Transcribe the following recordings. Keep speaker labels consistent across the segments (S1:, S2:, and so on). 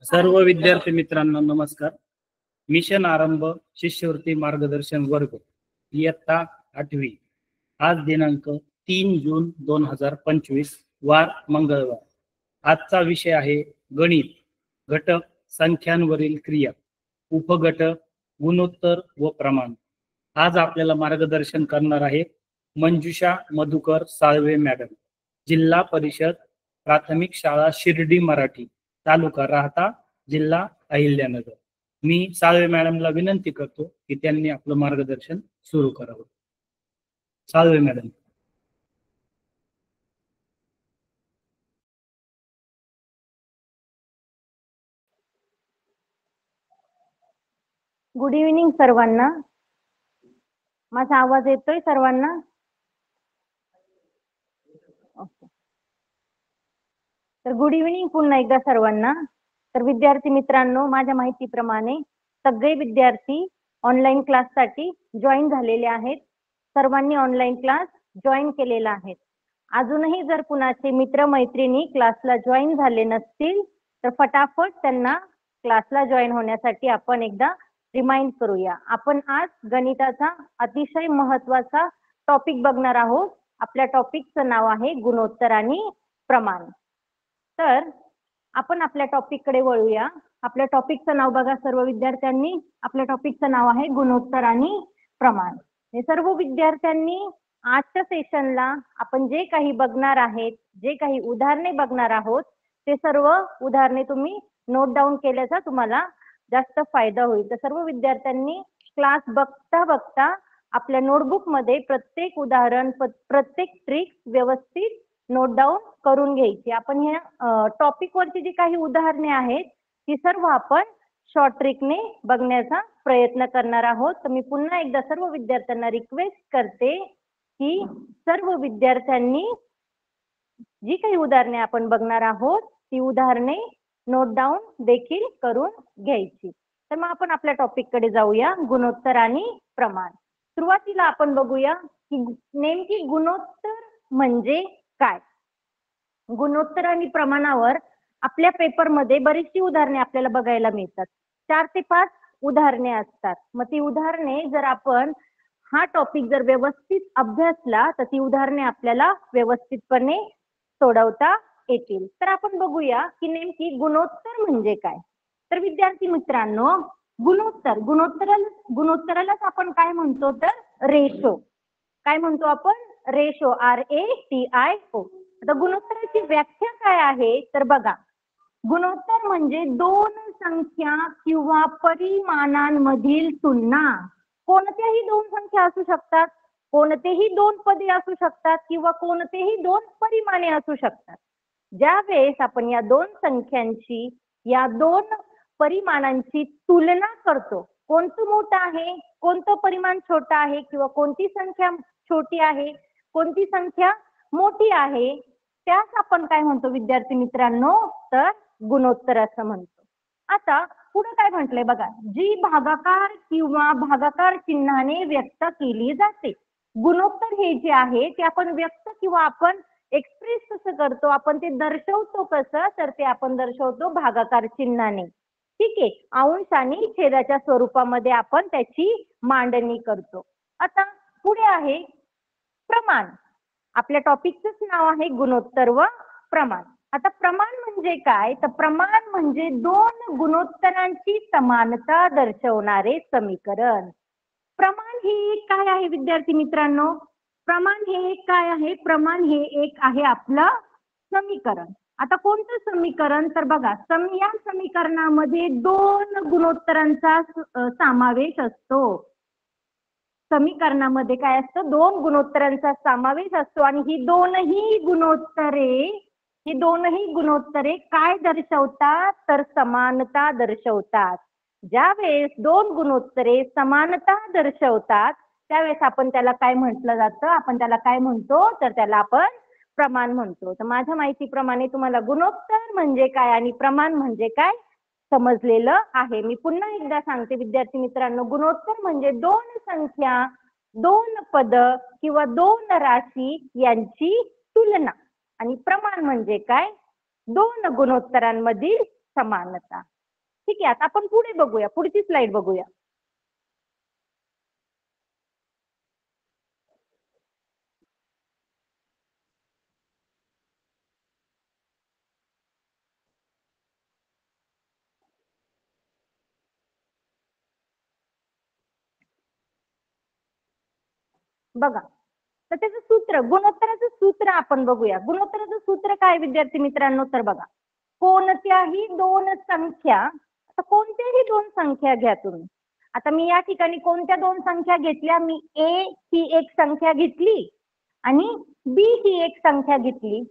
S1: सर्व विद्यार्थी मित्रांना नमस्कार. मिशन आरंभ शिष्यवृत्ती मार्गदर्शन वर्ग इयत्ता 8वी. आज दिनांक 3 जून 2025 वार मंगळवार. आजचा विषय आहे गणित, घटक संख्यांवरील क्रिया, उपघटक, गुणोत्तर व प्रमाण. आज आपल्याला मार्गदर्शन करणार आहे मंजुषा मधुकर साळवे मॅडम, जिल्हा परिषद प्राथमिक शाळा शिर्डी मराठी, तालुका राहता, जिल्हा अहिल्यानगर. मी साळवे मॅडमला विनंती करतो की त्यांनी आपलं मार्गदर्शन सुरू करावं. साळवे मॅडम.
S2: गुड इव्हनिंग सर्वांना. माझा आवाज येतोय सर्वांना? ओके. तर गुड इव्हनिंग पुन्हा एकदा सर्वांना. तर विद्यार्थी मित्रांनो, माझ्या माहितीप्रमाणे सगळे विद्यार्थी ऑनलाईन क्लाससाठी जॉईन झालेले आहेत. सर्वांनी ऑनलाईन क्लास जॉईन केलेला आहे. अजूनही जर कुणाचे मित्रमैत्रिणी क्लासला जॉईन झाले नसतील तर फटाफट त्यांना क्लासला जॉईन होण्यासाठी आपण एकदा रिमाइंड करूया. आपण आज गणिताचा अतिशय महत्वाचा टॉपिक बघणार आहोत. आपल्या टॉपिकचं नाव आहे गुणोत्तर आणि प्रमाण. तर आपण आपल्या टॉपिक कडे वळूया. आपल्या टॉपिकचं नाव बघा सर्व विद्यार्थ्यांनी. आपल्या टॉपिकचं नाव आहे गुणोत्तर आणि प्रमाण. हे सर्व विद्यार्थ्यांनी आजच्या सेशनला आपण जे काही बघणार आहेत, जे काही उदाहरणे बघणार आहोत, ते सर्व उदाहरणे तुम्ही नोट डाऊन केल्याचा तुम्हाला जास्त फायदा होईल. तर सर्व विद्यार्थ्यांनी क्लास बघता बघता आपल्या नोटबुक मध्ये प्रत्येक उदाहरण, प्रत्येक ट्रिक व्यवस्थित नोट डाऊन करून घ्यायची. आपण ह्या टॉपिक वरची जी काही उदाहरणे आहेत ती सर्व आपण शॉर्ट ट्रिकने बघण्याचा प्रयत्न करणार आहोत. तर मी पुन्हा एकदा सर्व विद्यार्थ्यांना रिक्वेस्ट करते की सर्व विद्यार्थ्यांनी जी काही उदाहरणे आपण बघणार आहोत ती उदाहरणे नोट डाऊन देखील करून घ्यायची. तर मग आपण आपल्या टॉपिक कडे जाऊया, गुणोत्तर आणि प्रमाण. सुरुवातीला आपण बघूया की नेमकी गुणोत्तर म्हणजे काय. गुणोत्तर आणि प्रमाणावर आपल्या पेपरमध्ये बरीचशी उदाहरणे आपल्याला बघायला मिळतात. 4 ते 5 उदाहरणे असतात. मग ती उदाहरणे जर आपण हा टॉपिक जर व्यवस्थित अभ्यासला तर ती उदाहरणे आपल्याला व्यवस्थितपणे सोडवता येतील. तर आपण बघूया की नेमकी गुणोत्तर म्हणजे काय. तर विद्यार्थी मित्रांनो, गुणोत्तरालाच आपण काय म्हणतो तर रेशो. काय म्हणतो आपण? रेशो. RATIO. आता गुणोत्तराची व्याख्या काय आहे तर बघा, गुणोत्तर म्हणजे दोन संख्या किंवा परिमाणांमधील तुलना. कोणत्याही दोन संख्या असू शकतात, कोणतेही दोन पदे असू शकतात किंवा कोणतेही दोन परिमाणे असू शकतात. ज्या वेळेस आपण या दोन संख्यांची, या दोन परिमाणांची तुलना करतो, कोणतं मोठं आहे, कोणतं परिमाण छोटं आहे, किंवा कोणती संख्या छोटी आहे, कोणती संख्या मोठी आहे, त्यास आपण काय म्हणतो विद्यार्थी मित्रांनो तर गुणोत्तर असं म्हणतो. आता पुढे काय म्हटलंय बघा, जी भागाकार किंवा भागाकार चिन्हाने व्यक्त केली जाते. गुणोत्तर हे जे आहे ते आपण व्यक्त किंवा आपण एक्सप्रेस कसं करतो, आपण ते दर्शवतो कसं तर ते आपण दर्शवतो भागाकार चिन्हाने. ठीक आहे. अंश आणि छेदाच्या स्वरूपामध्ये आपण त्याची मांडणी करतो. आता पुढे आहे प्रमाण. आपल्या टॉपिकचंच नाव आहे गुणोत्तर व प्रमाण. आता प्रमाण म्हणजे काय तर प्रमाण म्हणजे दोन गुणोत्तरांची समानता दर्शवणारे समीकरण. प्रमाण हे काय आहे विद्यार्थी मित्रांनो? प्रमाण हे काय आहे? प्रमाण हे एक आहे आपलं समीकरण. आता कोणतं समीकरण तर बघा, या समीकरणामध्ये दोन गुणोत्तरांचा समावेश असतो. समीकरणामध्ये काय असतं? दोन गुणोत्तरांचा समावेश असतो. आणि ही दोनही गुणोत्तरे काय दर्शवतात तर समानता दर्शवतात. ज्या वेळेस दोन गुणोत्तरे समानता दर्शवतात त्यावेळेस आपण त्याला काय म्हटलं जातं? आपण त्याला काय म्हणतो तर त्याला आपण प्रमाण म्हणतो. तर माझ्या माहितीप्रमाणे तुम्हाला गुणोत्तर म्हणजे काय आणि प्रमाण म्हणजे काय समजलेलं आहे. मी पुन्हा एकदा सांगते विद्यार्थी मित्रांनो, गुणोत्तर म्हणजे दोन संख्या, दोन पद किंवा दोन राशी यांची तुलना. आणि प्रमाण म्हणजे काय? दोन गुणोत्तरांमधील समानता. ठीक आहे, आता आपण पुढे बघूया, पुढची स्लाइड बघूया. बघा, तर त्याचं सूत्र, गुणोत्तराचं सूत्र आपण बघूया. गुणोत्तराचं सूत्र काय विद्यार्थी मित्रांनो? तर बघा, कोणत्याही दोन संख्या, आता कोणत्याही दोन संख्या घ्या तुम्ही. आता मी या ठिकाणी कोणत्या दोन संख्या घेतल्या? मी ए ही एक संख्या घेतली आणि बी ही एक संख्या घेतली.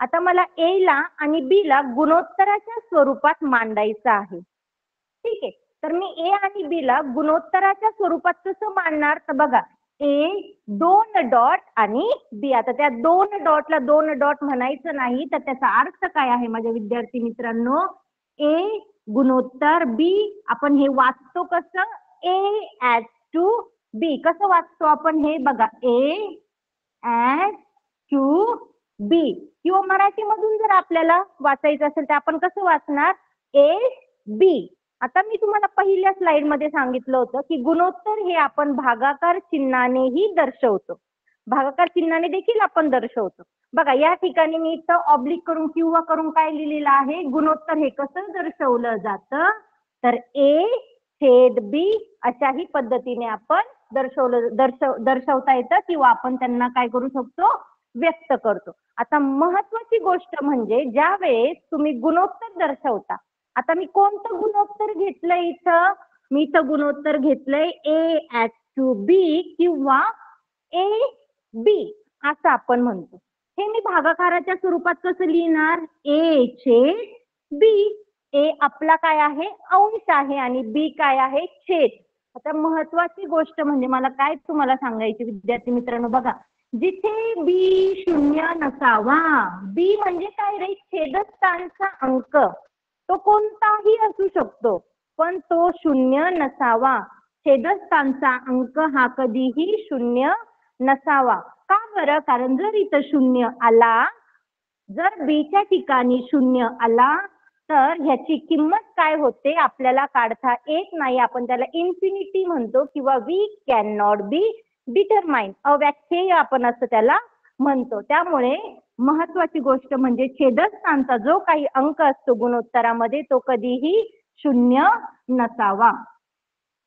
S2: आता मला ए ला आणि बी ला गुणोत्तराच्या स्वरूपात मांडायचं आहे. ठीक आहे, तर मी ए आणि बी ला गुणोत्तराच्या स्वरूपात कसं मांडणार? तर बघा, ए दोन डॉट आणि बी. आता त्या दोन डॉटला दोन डॉट म्हणायचं नाही, तर त्याचा अर्थ काय आहे माझ्या विद्यार्थी मित्रांनो? ए गुणोत्तर बी. आपण हे वाचतो कसं? ए ऍट टू बी. कसं वाचतो आपण हे? बघा, ए ऍट टू बी. किंवा मराठीमधून जर आपल्याला वाचायचं असेल तर आपण कसं वाचणार? A B. आता मी तुम्हाला पहिल्या स्लाइड मध्ये सांगितलं होतं की गुणोत्तर हे आपण भागाकार चिन्हानेही दर्शवतो. भागाकार चिन्हाने देखील आपण दर्शवतो. बघा, या ठिकाणी मी इथं ऑब्लिक करून किंवा करून काय लिहिलेलं आहे? गुणोत्तर हे कसं दर्शवलं जातं? तर ए छेद बी अशाही पद्धतीने आपण दर्शवता येतं किंवा आपण त्यांना काय करू शकतो? व्यक्त करतो. आता महत्वाची गोष्ट म्हणजे ज्या वेळेस तुम्ही गुणोत्तर दर्शवता, आता मी कोणतं गुणोत्तर घेतलंय इथं? मी इथं गुणोत्तर घेतलंय ए ऍट टू बी किंवा ए बी असं आपण म्हणतो. हे मी भागाकाराच्या स्वरूपात कसं लिहिणार? ए छेद बी. ए आपला काय आहे? अंश आहे आणि बी काय आहे? छेद. आता महत्वाची गोष्ट म्हणजे मला काय तुम्हाला सांगायची विद्यार्थी मित्रांनो? बघा, जिथे बी शून्य नसावा, बी म्हणजे काय रे? छेदस्थानचा अंक. तो कोणताही असू शकतो पण तो शून्य नसावा. छेदस्थानचा अंक हा कधीही शून्य नसावा. का बरं? कारण जर इथं शून्य आला, जर बीच्या ठिकाणी शून्य आला तर ह्याची किंमत काय होते आपल्याला काढता येत नाही. आपण त्याला इन्फिनिटी म्हणतो किंवा we can not be determine, अव्याख्येय आपण असं त्याला म्हणतो. त्यामुळे महत्वाची गोष्ट म्हणजे छेदस्थानचा जो काही अंक असतो गुणोत्तरामध्ये तो कधीही शून्य नसावा.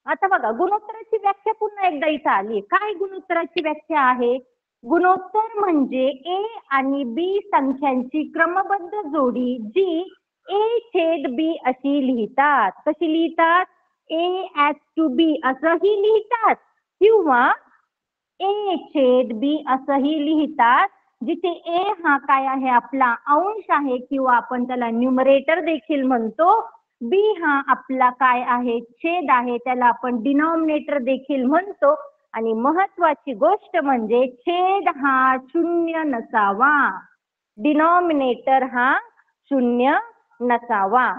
S2: आता बघा, गुणोत्तराची व्याख्या पुन्हा एकदा इथं आली. काय गुणोत्तराची व्याख्या आहे? गुणोत्तर म्हणजे ए आणि बी संख्यांची क्रमबद्ध जोडी जी ए छेद बी अशी लिहितात. कशी लिहितात? ए ऍट टू बी असंही लिहितात किंवा ए छेद बी असंही लिहितात. जिथे ए हा काय आहे? आपला अंश आहे किंवा आपण त्याला न्यूमरेटर देखील म्हणतो. बी हा आपला काय आहे? छेद आहे, त्याला आपण डिनॉमिनेटर देखील म्हणतो. आणि महत्वाची गोष्ट म्हणजे छेद हा शून्य नसावा. डिनॉमिनेटर हा शून्य नसावा.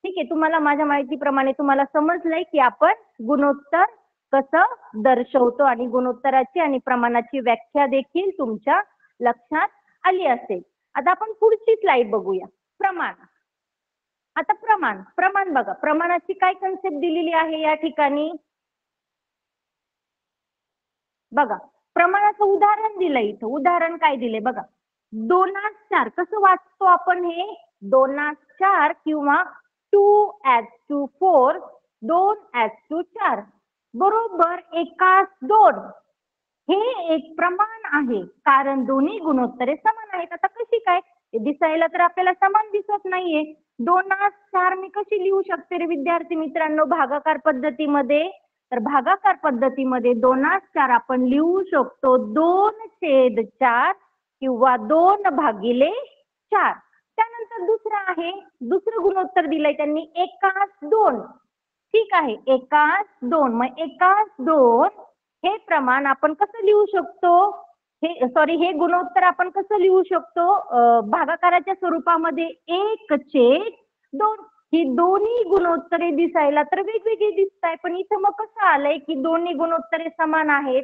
S2: ठीक आहे, तुम्हाला माझ्या माहितीप्रमाणे तुम्हाला समजलंय की आपण गुणोत्तर कसं दर्शवतो आणि गुणोत्तराची आणि प्रमाणाची व्याख्या देखील तुमच्या लक्षात आली असेल. आता आपण पुढची स्लाइड बघूया. प्रमाण. आता प्रमाण बघा, प्रमाणाची काय कन्सेप्ट दिलेली आहे या ठिकाणी? बघा, प्रमाणाचं उदाहरण दिलंय इथं. उदाहरण काय दिले बघा, 2:4. कसं वाचतो आपण हे? 2:4 किंवा 2:4, 2:4 बरोबर 1:2. हे एक प्रमाण आहे कारण दोन्ही गुणोत्तरे समान आहेत. आता कशी काय? दिसायला तर आपल्याला समान दिसत नाहीये. 2:4 मी कशी लिहू शकते रे विद्यार्थी मित्रांनो भागाकार पद्धतीमध्ये? तर भागाकार पद्धतीमध्ये 2:4 आपण लिहू शकतो 2/4 किंवा 2/4. त्यानंतर दुसरं आहे, दुसरं गुणोत्तर दिलंय त्यांनी 1:2. ठीक आहे, 1:2. मग 1:2 हे प्रमाण आपण कसं लिहू शकतो? हे गुणोत्तर आपण कसं लिहू शकतो भागाकाराच्या स्वरूपामध्ये? 1/2. ही दोन्ही गुणोत्तरे दिसायला तर वेगवेगळी दिसत आहे, पण इथं मग कसं आलंय की दोन्ही गुणोत्तरे समान आहेत?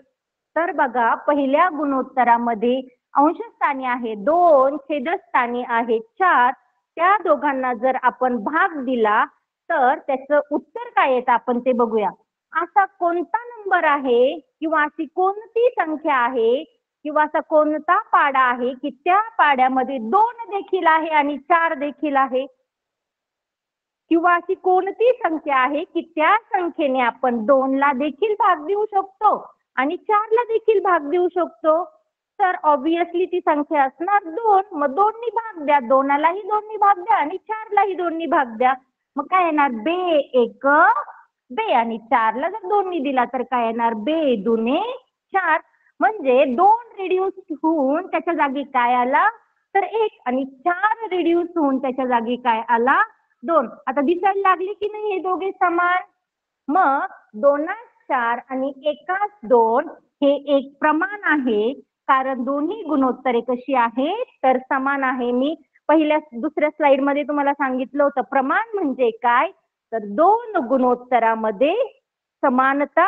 S2: तर बघा, पहिल्या गुणोत्तरामध्ये अंशस्थानी आहे 2, छेदस्थानी आहे 4. त्या दोघांना जर आपण भाग दिला तर त्याचं उत्तर काय येतं आपण ते बघूया. असा कोणता नंबर आहे किंवा अशी कोणती संख्या आहे किंवा असा कोणता पाडा आहे की त्या पाड्यामध्ये 2 देखील आहे आणि 4 देखील आहे, किंवा अशी कोणती संख्या आहे की त्या संख्येने आपण 2 ला देखील भाग देऊ शकतो आणि 4 ला देखील भाग देऊ शकतो. तर ऑब्विसली ती संख्या असणार 2. मग 2 नी भाग द्या, 2 लाही 2 नी भाग द्या आणि 4 लाही 2 नी भाग द्या. मग काय येणार, बे एक बे, आणि 4 ला जर 2 नी दिला तर काय येणार, बे दुने 4. म्हणजे 2 रिड्यूस होऊन त्याच्या जागी काय आला तर 1 आणि 4 रिड्यूस होऊन त्याच्या जागी काय आला 2. आता दिसायला लागली की नाही हे दोघे समान. मग 2 4 आणि 1 2 हे एक प्रमाण आहे, कारण दोन्ही गुणोत्तरे कशी आहेत तर समान आहे. मी दुसऱ्या स्लाइड मध्ये तुम्हाला सांगितलं होतं प्रमाण म्हणजे काय, तर 2 गुणोत्तरामध्ये समानता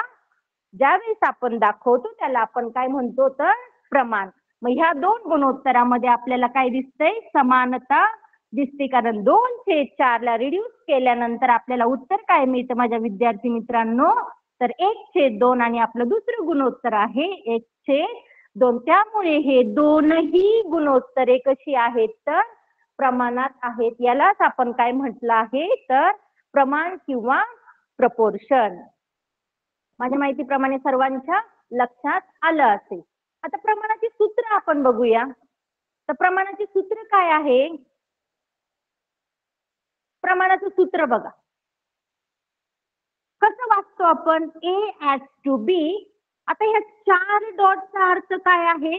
S2: ज्यावेळेस आपण दाखवतो त्याला आपण काय म्हणतो तर प्रमाण. मग ह्या 2 गुणोत्तरामध्ये आपल्याला काय दिसतंय, समानता दिसते, कारण 2/4 ला रिड्यूस केल्यानंतर आपल्याला उत्तर काय मिळतं माझ्या विद्यार्थी मित्रांनो, तर 1/2 आणि आपलं दुसरं गुणोत्तर आहे 1/2. त्यामुळे हे दोनही गुणोत्तरे कशी आहेत तर प्रमाणात आहेत. यालाच आपण काय म्हटलं आहे तर प्रमाण किंवा प्रपोर्शन. माझ्या माहितीप्रमाणे सर्वांच्या लक्षात आलं असेल. आता प्रमाणाचे सूत्र आपण बघूया. तर प्रमाणाचे सूत्र काय आहे, प्रमाणाचं सूत्र बघा कसं वाचतो आपण, A/B. आता ह्या 4 डॉटचा अर्थ काय आहे,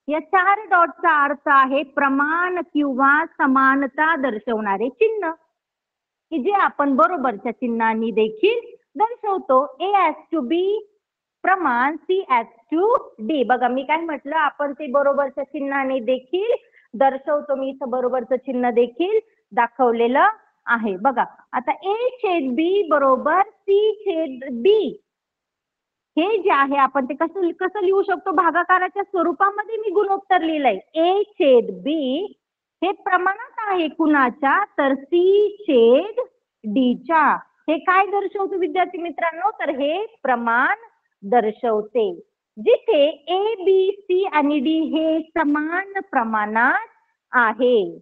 S2: या 4 डॉटचा अर्थ आहे प्रमाण किंवा समानता दर्शवणारे चिन्ह, की जे आपण बरोबरच्या चिन्हांनी देखील दर्शवतो. A/B प्रमाण, C/D. बघा मी काय म्हटलं, आपण ते बरोबरच्या चिन्हाने देखील दर्शवतो. मी इथं बरोबरचं चिन्ह देखील दाखवलेलं आहे. बघा आता A/B बरोबर C/D. हे जे आहे आपण ते कसं लिहू शकतो, भागाकाराच्या स्वरूपामध्ये मी गुणोत्तर लिहिलंय. A/B हे प्रमाणात आहे कुणाच्या तर C/Dच्या. हे काय दर्शवतो विद्यार्थी मित्रांनो, तर हे प्रमाण दर्शवते, जिथे A, B, C आणि D हे समान प्रमाणात आहे.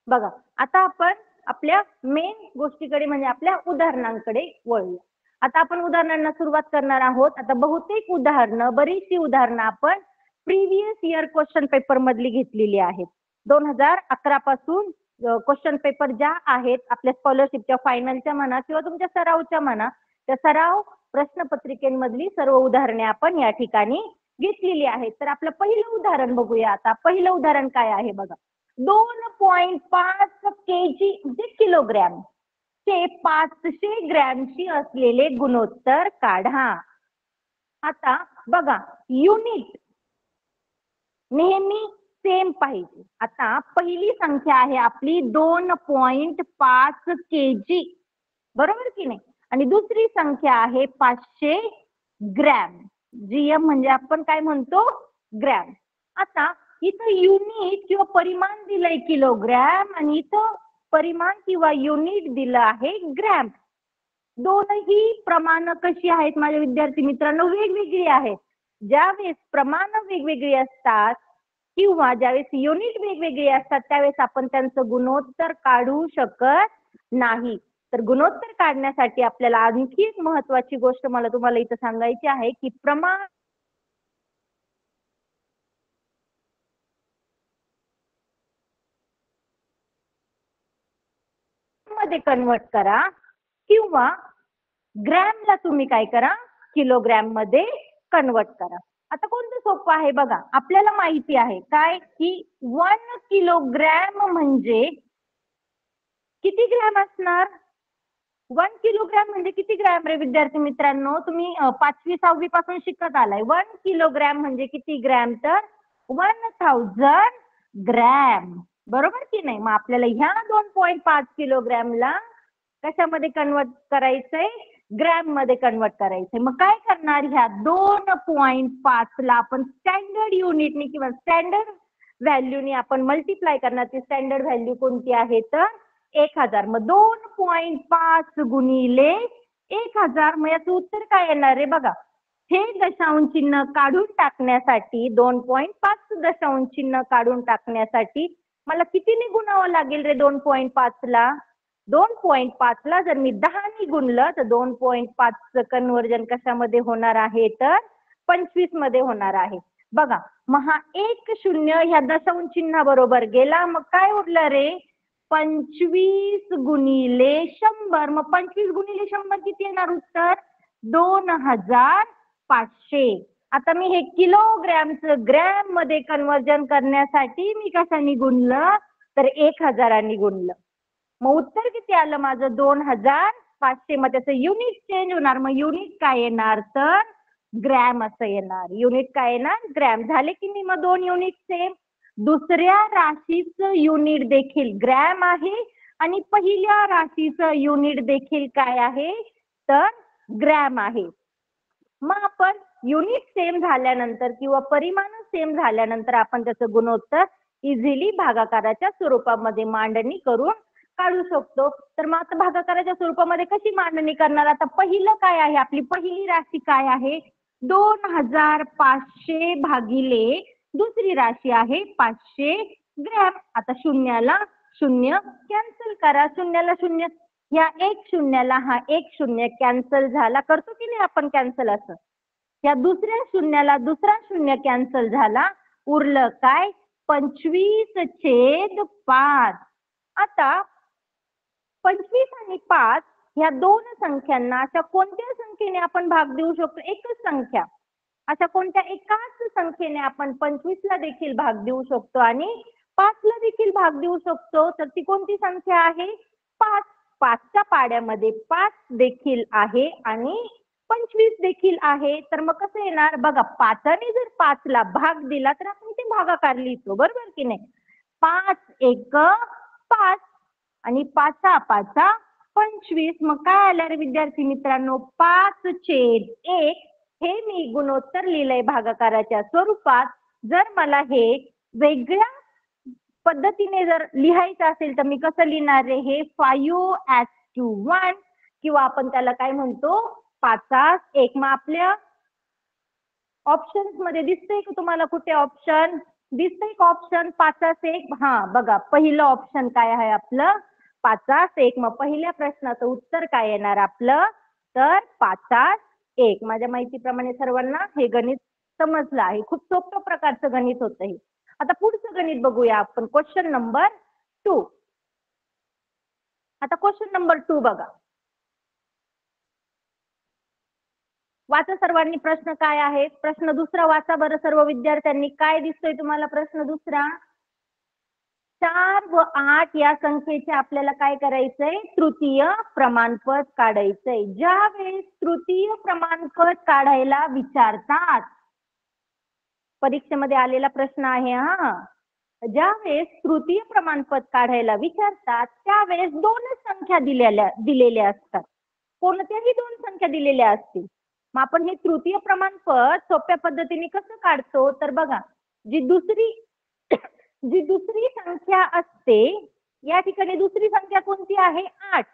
S2: बघा आता आपण आपल्या मेन गोष्टीकडे म्हणजे आपल्या उदाहरणांकडे वळूया. आता आपण उदाहरणांना सुरुवात करणार आहोत. आता बहुतेक उदाहरणं, बरीचशी उदाहरणं आपण प्रिव्हियस इयर क्वेश्चन पेपर मधली घेतलेली आहेत. 2011 पासून क्वेश्चन पेपर ज्या आहेत आपल्या स्कॉलरशिपच्या फायनलच्या म्हणा किंवा तुमच्या सरावच्या म्हणा, त्या सराव प्रश्नपत्रिकेमधली सर्व उदाहरणे आपण या ठिकाणी घेतलेली आहेत. तर आपलं पहिलं उदाहरण बघूया. आता पहिलं उदाहरण काय आहे बघा, 2.5 kg म्हणजे किलोग्रॅम चे 500 ग्रॅमची असलेले गुणोत्तर काढा. आता बघा युनिट नेहमी सेम पाहिजे. आता पहिली संख्या आहे आपली 2.5 kg, बरोबर की नाही, आणि दुसरी संख्या आहे 500 ग्रॅम. GM म्हणजे आपण काय म्हणतो ग्रॅम. आता इथं युनिट किंवा परिमाण दिलंय किलोग्रॅम आणि इथं परिमाण किंवा युनिट दिलं आहे ग्रॅम. दोनही प्रमाण कशी आहेत माझ्या विद्यार्थी मित्रांनो, वेगवेगळी आहेत. ज्यावेळेस प्रमाण वेगवेगळी असतात किंवा ज्यावेळेस युनिट वेगवेगळी असतात त्यावेळेस आपण त्यांचं गुणोत्तर काढू शकत नाही. तर गुणोत्तर काढण्यासाठी आपल्याला आणखी एक महत्वाची गोष्ट मला तुम्हाला इथं सांगायची आहे की प्रमाण मध्ये कन्वर्ट करा किंवा ग्रॅमला तुम्ही काय करा किलोग्रॅम मध्ये कन्वर्ट करा. आता कोणतं सोपं आहे बघा, आपल्याला माहिती आहे काय की 1 किलोग्रॅम म्हणजे किती ग्रॅम असणार, 1 किलोग्रॅम म्हणजे किती ग्रॅम रे विद्यार्थी मित्रांनो, तुम्ही 5वी 6वी पासून शिकत आलाय. 1 किलोग्रॅम म्हणजे किती ग्रॅम तर 1000 ग्रॅम, बरोबर की नाही. मग आपल्याला ह्या 2.5 किलोग्रॅमला कशामध्ये कन्वर्ट करायचंय, ग्रॅम मध्ये कन्वर्ट करायचंय. मग काय करणार, ह्या 2.5 ला आपण स्टँडर्ड युनिटनी किंवा स्टँडर्ड व्हॅल्यूनी आपण मल्टिप्लाय करणार. ती स्टँडर्ड व्हॅल्यू कोणती आहे तर 1000. मग 2.5 गुणिले 1000. मग याचं उत्तर काय येणार आहे बघा. हे दशांश चिन्ह काढून टाकण्यासाठी 2.5 दशांश चिन्ह काढून टाकण्यासाठी मला कितीने गुणावं लागेल रे 2.5 ला. 2.5 ला जर मी 10 ने गुणलं तर 2.5 चं कन्वर्जन कशामध्ये होणार आहे तर 25 मध्ये होणार आहे. बघा मग हा 1 0 ह्या दशांश चिन्हा बरोबर गेला. मग काय उरलं रे 25 गुणिले 100. मग 25 गुणिले 100 किती येणार उत्तर 2500. आता मी हे किलोग्रॅमचं ग्रॅम मध्ये कन्वर्जन करण्यासाठी मी कशाने गुणलं तर 1000 गुणलं. मग उत्तर किती आलं माझं 2500. मग त्याचं युनिट चेंज होणार. मग युनिट काय येणार तर ग्रॅम असं येणार. युनिट काय येणार ग्रॅम. झाले की नाही मग 2 युनिट सेम. दुसऱ्या राशीचं युनिट देखील ग्रॅम आहे आणि पहिल्या राशीचं युनिट देखील काय आहे तर ग्रॅम आहे. मग आपण युनिट सेम झाल्यानंतर किंवा परिमाण सेम झाल्यानंतर आपण त्याचं गुणोत्तर इझिली भागाकाराच्या स्वरूपामध्ये मांडणी करून काढू शकतो. तर मग आता भागाकाराच्या स्वरूपामध्ये कशी मांडणी करणार. आता पहिलं काय आहे, आपली पहिली राशी काय आहे 2500 भागिले दुसरी राशी आहे 500 ग्रॅम. आता शून्याला शून्य कॅन्सल करा. शून्याला शून्य, या 1 0ला हा 1 0 कॅन्सल झाला. करतो की नाही आपण कॅन्सल असं. या दुसऱ्या शून्याला दुसरा शून्य कॅन्सल झाला. उरलं काय 25/5. आता 25 आणि 5 ह्या दोन संख्यांना अशा कोणत्या संख्येने आपण भाग देऊ शकतो. एकच संख्या अशा कोणत्या एकाच संख्येने आपण 25 ला देखील भाग देऊ शकतो आणि 5 ला देखील भाग देऊ शकतो. तर ती कोणती संख्या आहे 5. 5च्या पाड्यामध्ये 5 देखील आहे आणि 25 देखील आहे. तर मग कसं येणार बघा 5ने जर 5 ला भाग दिला तर आपण ते भागाकार लिहितो बरोबर की नाही. 5 1 5 आणि 5 5 25. मग काय आलं रे विद्यार्थी मित्रांनो 5/1. हे मी गुणोत्तर लिहिलंय भागाकाराच्या स्वरूपात. जर मला हे वेगळ्या पद्धतीने जर लिहायचं असेल तर मी कसं लिहिणार आहे हे 5:1 किंवा आपण त्याला काय म्हणतो 5/1. मग आपल्या ऑप्शन्स मध्ये दिसतंय का तुम्हाला कुठे ऑप्शन दिसतंय का ऑप्शन 5/1. हा बघा पहिलं ऑप्शन काय आहे आपलं 5/1. मग पहिल्या प्रश्नाचं उत्तर काय येणार आपलं तर 5/1. माझ्या माहितीप्रमाणे सर्वांना हे गणित समजलं आहे. खूप सोपं प्रकारचं गणित होतं हे. आता पुढचं गणित बघूया आपण क्वेश्चन नंबर 2. आता क्वेश्चन नंबर 2 बघा. वाचा सर्वांनी प्रश्न काय आहे. प्रश्न दुसरा वाचा बरं सर्व विद्यार्थ्यांनी. काय दिसतोय तुम्हाला प्रश्न दुसरा. 4 व 8 या संख्येचे आपल्याला काय करायचंय तृतीय प्रमाणपद काढायचंय. ज्या वेळेस तृतीय प्रमाणपद काढायला विचारतात परीक्षेमध्ये आलेला प्रश्न आहे हा. ज्या वेळेस तृतीय प्रमाणपद काढायला विचारतात त्यावेळेस 2 संख्या दिलेल्या असतात. कोणत्याही 2 संख्या दिलेल्या असतील. मग आपण हे तृतीय प्रमाणपद सोप्या पद्धतीने कसं काढतो तर बघा जी दुसरी संख्या असते या ठिकाणी दुसरी संख्या कोणती आहे 8.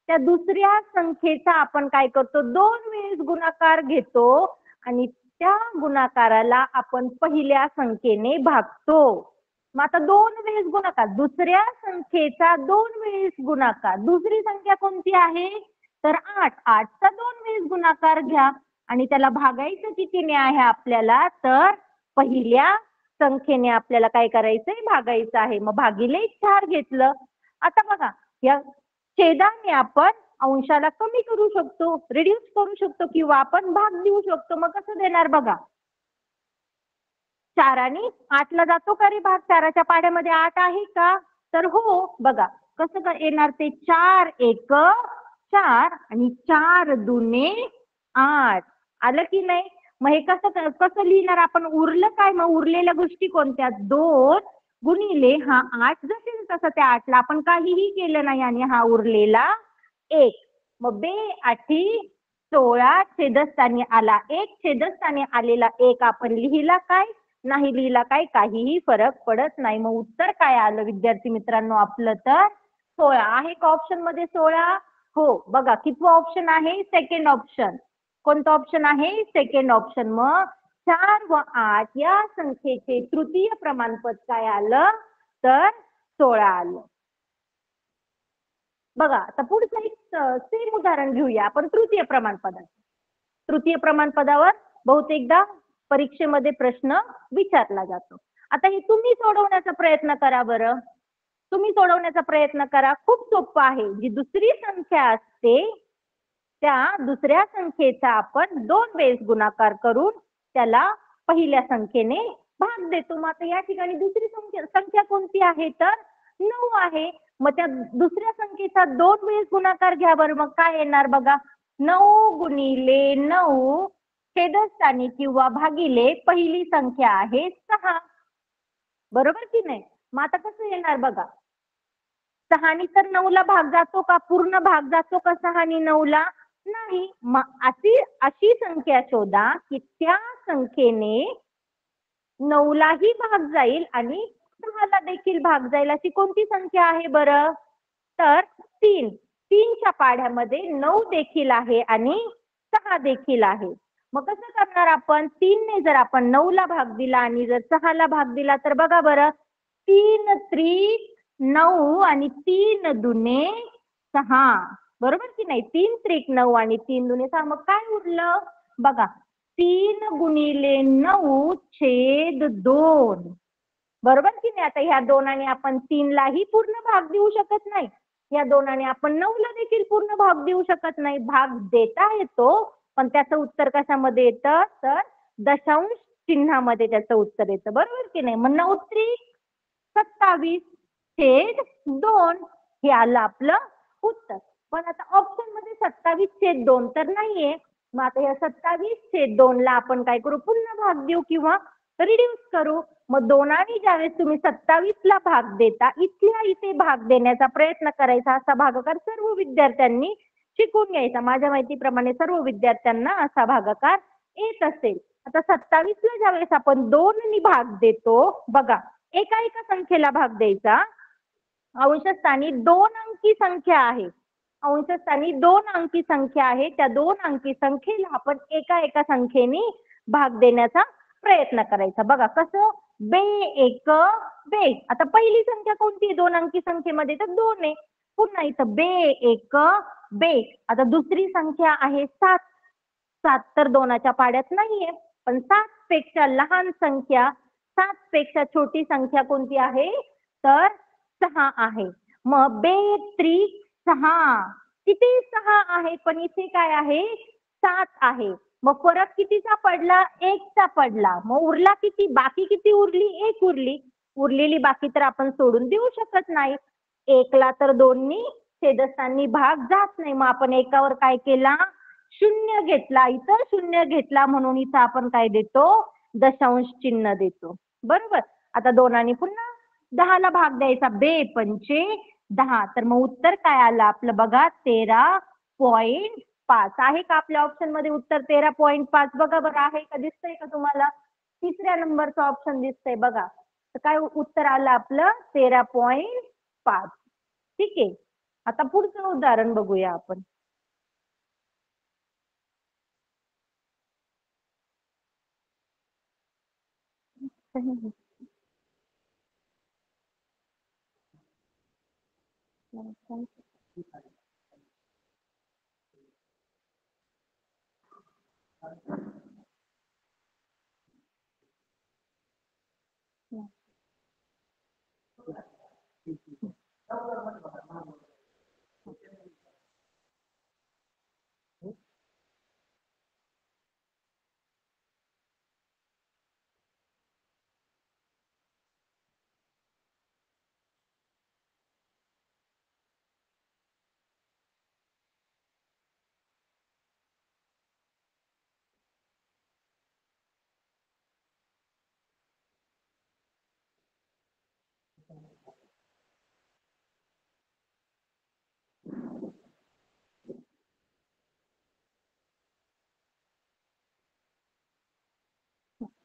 S2: त्या दुसऱ्या संख्येचा आपण काय करतो 2 वेळेस गुणाकार घेतो आणि त्या गुणाकाराला आपण पहिल्या संख्येने भागतो. मग आता 2 वेळेस गुणाकार दुसऱ्या संख्येचा 2 वेळेस गुणाकार. दुसरी संख्या कोणती आहे तर 8. 8चा 2 वेळेस गुणाकार घ्या आणि त्याला भागायचं कितीने आहे आपल्याला तर पहिल्या संख्येने आपल्याला काय करायचंय भागायचं आहे. मग भागिले 4 घेतलं. आता बघा या छेदाने आपण अंशाला कमी करू शकतो रिड्यूस करू शकतो किंवा आपण भाग देऊ शकतो. मग कसं देणार बघा 4 आणि 8 ला जातो का रे भाग. 4च्या पाड्यामध्ये 8 आहे का तर हो. बघा कसं येणार ते 4 1 4 आणि 4 2 8 आलं की नाही. मग हे कसं लिहिणार आपण उरलं काय. मग उरलेल्या गोष्टी कोणत्या 2 गुणिले हा 8 जसे तसं त्या 8 ला आपण काहीही केलं नाही आणि हा उरलेला 1. मग बे आठी 16 छेदस्थानी आला एक, छेदस्थानी आलेला एक आपण लिहिला काय, नाही लिहिला काय, काहीही फरक पडत नाही. मग उत्तर काय आलं विद्यार्थी मित्रांनो आपलं, तर 16 आहे का ऑप्शन मध्ये 16? हो, बघा कितवा ऑप्शन आहे, सेकंड ऑप्शन. कोणतं ऑप्शन आहे, सेकंड ऑप्शन. मग 4 व 8 या संख्येचे तृतीय प्रमाणपद काय आलं, तर 16 आलं. बघा आता पुढचं एक सेम उदाहरण घेऊया आपण तृतीय प्रमाणपदाचं. तृतीय प्रमाणपदावर बहुतेकदा परीक्षेमध्ये प्रश्न विचारला जातो. आता हे तुम्ही सोडवण्याचा प्रयत्न करा बरं. तुम्ही सोडवण्याचा प्रयत्न करा. खूप सोपं आहे. जी दुसरी संख्या असते त्या दुसऱ्या संख्येचा आपण 2 बेस गुणाकार करून त्याला पहिल्या संख्येने भाग देतो. मग आता या ठिकाणी दुसरी संख्या कोणती आहे, तर 9 आहे. मग त्या दुसऱ्या संख्येचा 2 बेस गुणाकार घ्या बरं. मग काय येणार बघा, 9 गुणिले 9 छेदस्थानी किंवा भागिले पहिली संख्या आहे 6. बरोबर की नाही? मग आता कसं येणार बघा, 6नी तर 9ला भाग जातो का, पूर्ण भाग जातो का 6नी 9ला? नाही. मग अशी संख्या शोधा की त्या संख्येने 9लाही भाग जाईल आणि 6ला देखील भाग जाईल. अशी कोणती संख्या आहे बरं, तर 3. 3च्या पाढ्यामध्ये 9 देखील आहे आणि 6 देखील आहे. मग कसं करणार आपण, 3ने जर आपण 9ला भाग दिला आणि जर 6ला भाग दिला तर बघा बरं, 3 त्रिक 9 आणि 3 दुने 6. बरोबर की नाही? 3 त्रिक 9 आणि 3 दुने 6. मग काय उरलं बघा, 3 गुणिले 9 छेद 2. बरोबर की नाही? आता ह्या 2 आपण 3लाही पूर्ण भाग देऊ शकत नाही, या 2 आपण 9ला देखील पूर्ण भाग देऊ शकत नाही. भाग देता येतो पण त्याचं उत्तर कशामध्ये येतं, तर दशांश चिन्हामध्ये त्याचं उत्तर येतं. बरोबर की नाही? मग 9 त्रिक 27 छेद 2 हे आलं आपलं उत्तर. पण आता ऑप्शन मध्ये 27 छेद 2 तर नाहीये. मग आता या 27 छेद 2ला आपण काय करू, पुन्हा भाग देऊ किंवा रिड्यूस करू. मग 2 ज्यावेळेस तुम्ही 27ला भाग देता, इथल्या इथे भाग देण्याचा प्रयत्न करायचा. असा भागाकार सर्व विद्यार्थ्यांनी शिकून घ्यायचा. माझ्या माहितीप्रमाणे सर्व विद्यार्थ्यांना असा भागाकार येत असेल. आता 27ला ज्यावेळेस आपण 2नी भाग देतो, बघा एका एका संख्येला भाग द्यायचा. अंशस्थानी 2 अंकी संख्या आहे, अंशस्थानी 2 अंकी संख्या आहे. त्या 2 अंकी संख्येला आपण एका एका संख्येने भाग देण्याचा प्रयत्न करायचा. बघा कसं, बे एक बे. आता पहिली संख्या कोणती आहे 2 अंकी संख्येमध्ये, तर 2 आहे. पुन्हा इथं बे एक बे. आता दुसरी संख्या आहे 7. 7 तर 2च्या पाड्यात नाहीये, पण 7 पेक्षा लहान संख्या, 7 पेक्षा छोटी संख्या कोणती आहे, तर 6 आहे. मग बे त्रिक 6. तिथे 6 आहे पण इथे काय आहे, 7 आहे. मग फरक कितीचा पडला, 1चा पडला. मग उरला किती, बाकी किती उरली, 1 उरली. उरलेली बाकी तर आपण सोडून देऊ शकत नाही. 1ला तर 2नी छेदस्थानी भाग जात नाही. मग आपण एकावर काय केला, शून्य घेतला. इथं शून्य घेतला म्हणून इथं आपण काय देतो, दशांश चिन्ह देतो. बरोबर. आता 2 पुन्हा 10ला भाग द्यायचा. बे पंचे 10. तर मग उत्तर काय आलं आपलं बघा, 13.5 आहे का आपल्या ऑप्शन मध्ये उत्तर 13.5? बघा बरं, आहे का, दिसतंय का तुम्हाला? तिसऱ्या नंबरचं ऑप्शन दिसतंय बघा. तर काय उत्तर आलं आपलं, 13.5. ठीक आहे. आता पुढचं उदाहरण बघूया आपण.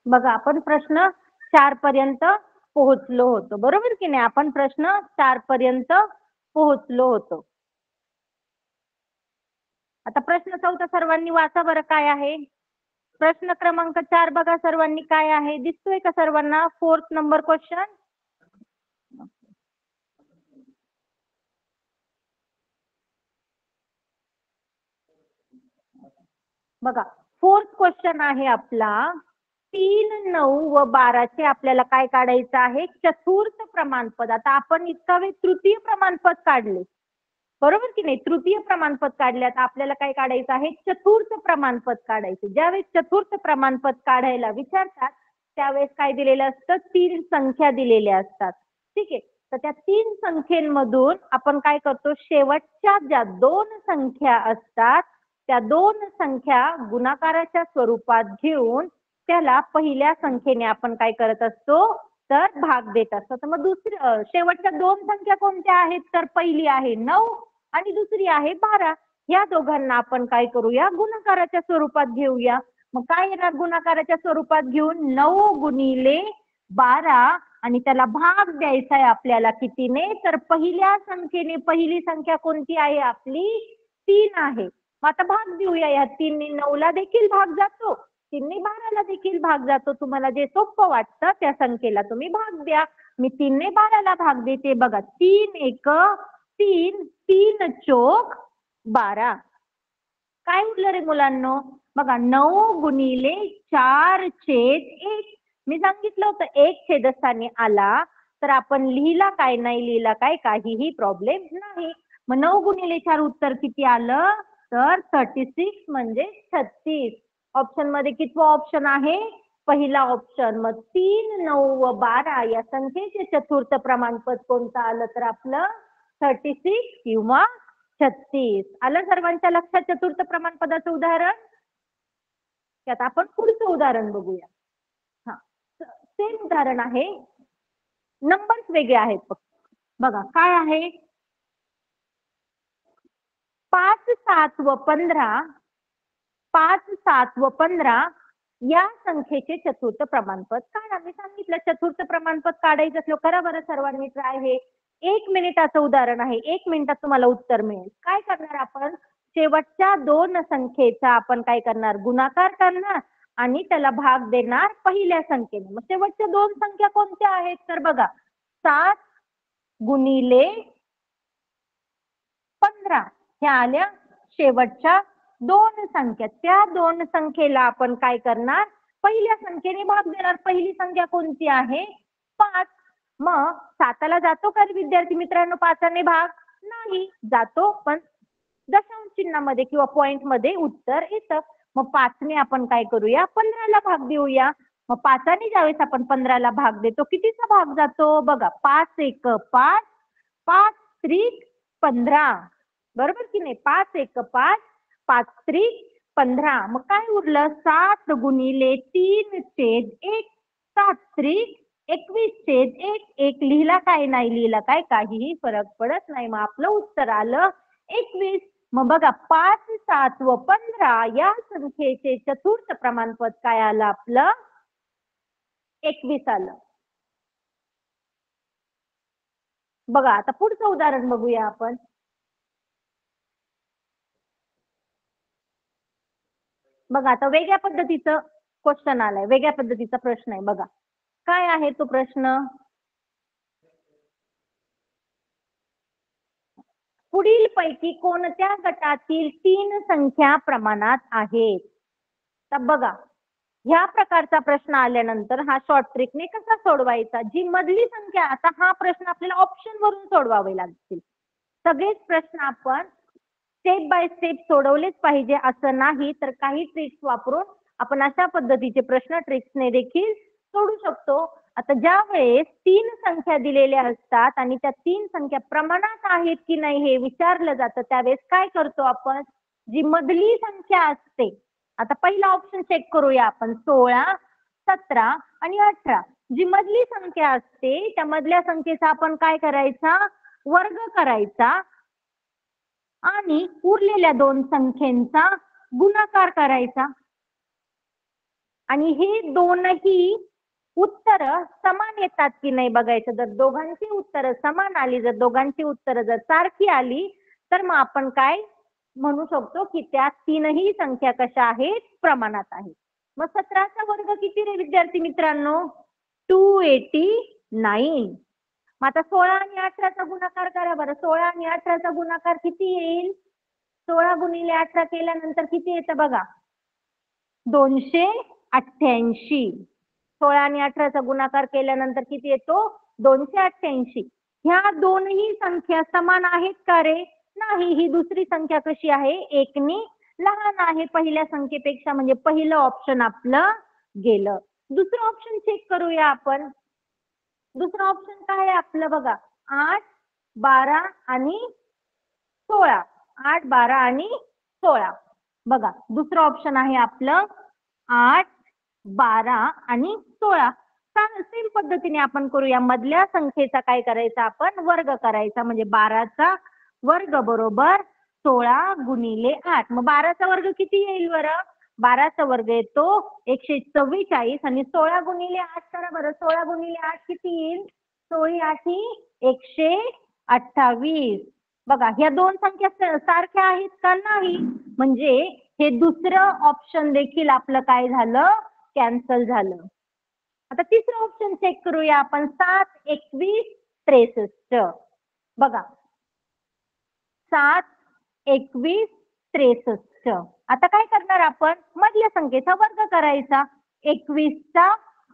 S2: बघा आपण प्रश्न 4 पर्यंत पोहोचलो होतो, बरोबर की नाही? आपण प्रश्न 4 पर्यंत पोहोचलो होतो. आता प्रश्न 4 सर्वांनी वाचा बरं, काय आहे? प्रश्न क्रमांक 4 बघा सर्वांनी, काय आहे? दिसतोय का सर्वांना? 4th number question. बघा 4th क्वेश्चन आहे आपला 3, 9 व 12 चे आपल्याला काय काढायचं आहे? चतुर्थ प्रमाणपद. आता आपण इतका वेळ तृतीय प्रमाणपद काढले, बरोबर की नाही? तृतीय प्रमाणपद काढले, आता आपल्याला काय काढायचं आहे? चतुर्थ प्रमाणपद काढायचं. ज्यावेळेस चतुर्थ प्रमाणपद काढायला विचारतात त्यावेळेस काय दिलेलं असतं? 3 संख्या दिलेल्या असतात, ठीक आहे? तर त्या 3 संख्येमधून आपण काय करतो? शेवटच्या ज्या 2 संख्या असतात त्या 2 संख्या गुणाकाराच्या स्वरूपात घेऊन त्याला पहिल्या संख्येने आपण काय करत असतो? तर भाग देत असतो. तर मग शेवटच्या 2 संख्या कोणत्या आहेत? तर पहिली आहे 9 आणि दुसरी आहे 12. या दोघांना आपण काय करूया? गुणाकाराच्या स्वरूपात घेऊया. मग काय येणार गुणाकाराच्या स्वरूपात घेऊन? 9 गुणिले 12 आणि त्याला भाग द्यायचा आहे आपल्याला कितीने? तर पहिल्या संख्येने. पहिली संख्या कोणती आहे आपली? 3 आहे. मग आता भाग देऊया. या 3 ने 9 ला देखील भाग जातो, 3 ने 12 ला देखील भाग जातो. तुम्हाला जे सोपं वाटतं त्या संख्येला तुम्ही भाग द्या. मी 3 ने 12 ला भाग देते. बघा 3 एक 3, 3 चोक 12. काय उरलं रे मुलांनो? बघा 9 गुणिले 4/1. मी सांगितलं होतं 1 छेदस्थानी आला तर आपण लिहिला काय, नाही लिहिला काय, काहीही प्रॉब्लेम नाही. मग 9 गुणिले 4 उत्तर किती आलं? तर 36 म्हणजे 36. ऑप्शन मध्ये कितवा ऑप्शन आहे? पहिला ऑप्शन. मग 3, 9 व 12 या संख्येचे चतुर्थ प्रमाणपद कोणतं आलं? तर आपलं 36 किंवा 36. आलं सर्वांच्या लक्षात चतुर्थ प्रमाणपदाचं उदाहरण? त्यात आपण पुढचं उदाहरण बघूया. हा सेम उदाहरण आहे, नंबर्स वेगळे आहेत फक्त. बघा काय आहे? 5, 7 व 15, 5, 7 व 15 या संख्येचे चतुर्थ प्रमाणपद काढा. मी सांगितलं चतुर्थ प्रमाणपद काढायचं असलं करा बरं सर्वांनी ट्राय. हे 1 मिनिटाचं उदाहरण आहे. 1 मिनिटात तुम्हाला उत्तर मिळेल. काय करणार आपण? शेवटच्या 2 संख्येचा आपण काय करणार? गुणाकार करणार आणि त्याला भाग देणार पहिल्या संख्येने. मग शेवटच्या 2 संख्या कोणत्या आहेत? तर बघा 7 गुणिले 15 ह्या आल्या शेवटच्या 2 संख्या. त्या 2 संख्येला आपण काय करणार? पहिल्या संख्येने भाग देणार. पहिली संख्या कोणती आहे? 5. मग 7 ला जातो का विद्यार्थी मित्रांनो 5 ने भाग? नाही जातो, पण दशांश चिन्हामध्ये किंवा पॉइंट मध्ये उत्तर येतं. मग 5 ने आपण काय करूया? 15 ला भाग देऊया. मग 5 ने ज्यावेळेस आपण 15 ला भाग देतो कितीचा भाग जातो? बघा 5 एक 5, 5 त्रिक 15, बरोबर की नाही? 5 एक 5, 5 त्रिक 15. मग काय उरलं? 7 गुणिले 3/1, 7 त्रिक 21/1. 1 लिहिला काय, नाही लिहिला काय, काहीही फरक पडत नाही. मग आपलं उत्तर आलं 21. मग बघा 5, 7 व 15 या संख्येचे चतुर्थ प्रमाणपद काय आलं आपलं? 21 आलं. बघा आता पुढचं उदाहरण बघूया आपण. बघा आता वेगळ्या पद्धतीचं क्वेश्चन आलाय, वेगळ्या पद्धतीचा प्रश्न आहे. बघा काय आहे तो प्रश्न? पुढील पैकी कोणत्या गटातील 3 संख्या प्रमाणात आहेत? तर बघा ह्या प्रकारचा प्रश्न आल्यानंतर हा शॉर्ट ट्रिकने कसा सोडवायचा? जी मधली संख्या, आता हा प्रश्न आपल्याला ऑप्शन वरून सोडवावे लागतील. सगळेच प्रश्न आपण स्टेप बाय स्टेप सोडवलेच पाहिजे असं नाही, तर काही ट्रिक्स वापरून आपण अशा पद्धतीचे प्रश्न ट्रिक्सने देखील सोडू शकतो. आता ज्या वेळेस 3 संख्या दिलेल्या असतात आणि त्या 3 संख्या प्रमाणात आहेत की नाही हे विचारलं जातं त्यावेळेस काय करतो आपण? जी मधली संख्या असते, आता पहिला ऑप्शन चेक करूया आपण, 16, 17 आणि 18. जी मधली संख्या असते त्या मधल्या संख्येचा आपण काय करायचा? वर्ग करायचा आणि उरलेल्या 2 संख्येचा गुणाकार करायचा. आणि हे दोनही उत्तर समान येतात की नाही बघायचं. जर दोघांची उत्तरं समान आली, जर दोघांची उत्तरं जर सारखी आली, तर मग आपण काय म्हणू शकतो की त्या तीनही संख्या कशा आहेत, प्रमाणात आहेत. मग 17चा वर्ग किती रे विद्यार्थी मित्रांनो? 289. मग आता 16 आणि 18चा गुणाकार करा बरं. 16 आणि 18चा गुणाकार किती येईल? 16 गुणिले 18 केल्यानंतर किती येतं बघा? 288. 16 आणि 18चा गुणाकार केल्यानंतर किती येतो? 288. ह्या दोनही संख्या समान आहेत का रे? नाही. ही दुसरी संख्या कशी आहे? एकनी लहान आहे पहिल्या संख्येपेक्षा, म्हणजे पहिलं ऑप्शन आपलं गेलं. दुसरं ऑप्शन चेक करूया आपण. दुसरं ऑप्शन काय आहे आपलं बघा? 8, 12 आणि 16. 8, 12 आणि 16. बघा दुसरं ऑप्शन आहे आपलं 8, 12 आणि 16. सेम पद्धतीने आपण करूया. मधल्या संख्येचा काय करायचा आपण? वर्ग करायचा. म्हणजे 12चा वर्ग बरोबर 16 गुणिले 8. मग 12चा वर्ग किती येईल बरं? 12चा वर्ग येतो 144 आणि 16 गुणिले 8 करा बरं. 16 गुणिले 8 किती येईल? 16 8 128. बघा ह्या दोन संख्या सारख्या आहेत का? नाही. म्हणजे हे दुसरं ऑप्शन देखील आपलं काय झालं? कॅन्सल झालं. आता तिसरं ऑप्शन चेक करूया आपण. 7, 21, 63. बघा 7, 21, 63. आता काय करणार आपण? मधल्या संख्येचा वर्ग करायचा. 21चा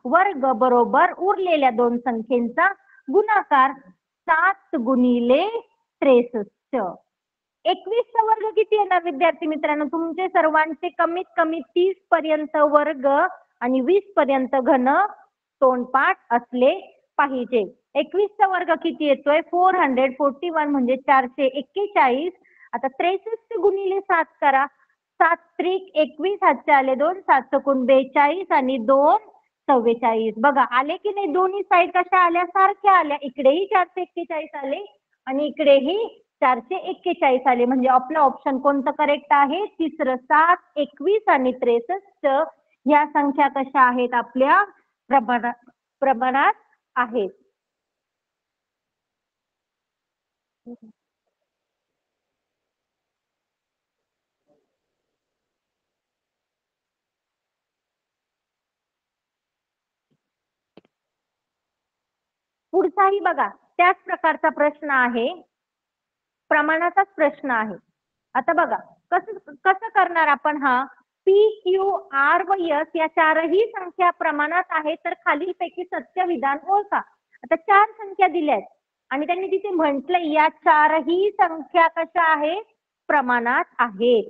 S2: वर्ग बरोबर उरलेल्या दोन संख्येचा गुणाकार. 7 गुणिले 63. 21चा वर्ग किती येणार विद्यार्थी मित्रांनो? तुमचे सर्वांचे कमीत कमी 30 पर्यंत वर्ग आणि 20 पर्यंत घन तोंडपाठ असले पाहिजे. 21चा वर्ग किती येतोय? 441 म्हणजे 441. आता 63 गुणिले 7 करा. 7 त्रिक 21, हातचे आले 2, 7 चौकोन 42 आणि 2 44. बघा आले की नाही? दोन्ही साईड कशा आल्या? सारख्या आल्या. इकडेही 441 आले आणि इकडेही 441 आले. म्हणजे आपलं ऑप्शन कोणतं करेक्ट आहे? तिसरं. 7, 21 आणि 63 या संख्या कशा आहेत? आपल्या प्रमाणात आहेत. पुढचाही बघा त्याच प्रकारचा प्रश्न आहे. प्रमाणाचाच प्रश्न आहे. आता बघा कसं कसं करणार आपण हा? पी, क्यू, आर व एस या चारही संख्या प्रमाणात आहेत तर खालीलपैकी सत्य विधान ओळखा. आता 4 संख्या दिल्यात आणि त्यांनी तिथे म्हटलंय या चारही संख्या कशा आहेत? प्रमाणात आहेत.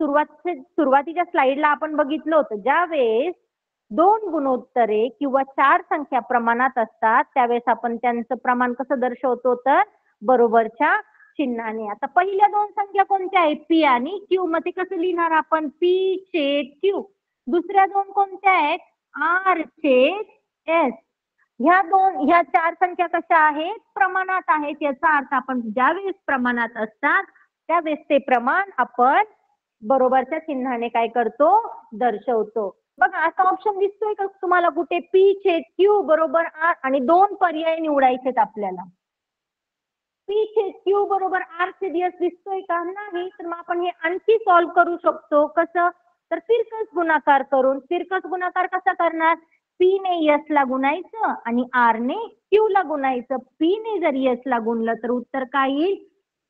S2: सुरुवातीच्या स्लाइडला आपण बघितलं होतं, ज्यावेळेस 2 गुणोत्तरे किंवा 4 संख्या प्रमाणात असतात त्यावेळेस आपण त्यांचं प्रमाण कसं दर्शवतो? तर बरोबरच्या चिन्हाने. आता पहिल्या 2 संख्या कोणत्या आहेत? पी आणि क्यू. मग ते कसं लिहिणार आपण? पी छेद क्यू. दुसऱ्या 2 कोणत्या आहेत? आर छेद एस. ह्या 4 संख्या कशा आहेत? प्रमाणात आहेत. याचा अर्थ आपण ज्यावेळेस प्रमाणात असतात त्यावेळेस ते प्रमाण आपण बरोबरच्या चिन्हाने काय करतो? दर्शवतो. बघा असा ऑप्शन दिसतोय का तुम्हाला कुठे? पी छेद क्यू बरोबर आर आणि 2 पर्याय निवडायचेत आपल्याला. पी छेद क्यू बरोबर आर छेद एस दिसतोय का? नाही. तर मग आपण हे आणखी सॉल्व्ह करू शकतो. कसं? तर तिरकस गुणाकार करून. तिरकस गुणाकार कसा करणार? पी ने एस ला गुणायचं आणि आर ने क्यू ला गुणायचं. पी ने जर एस ला गुणलं तर उत्तर काय येईल?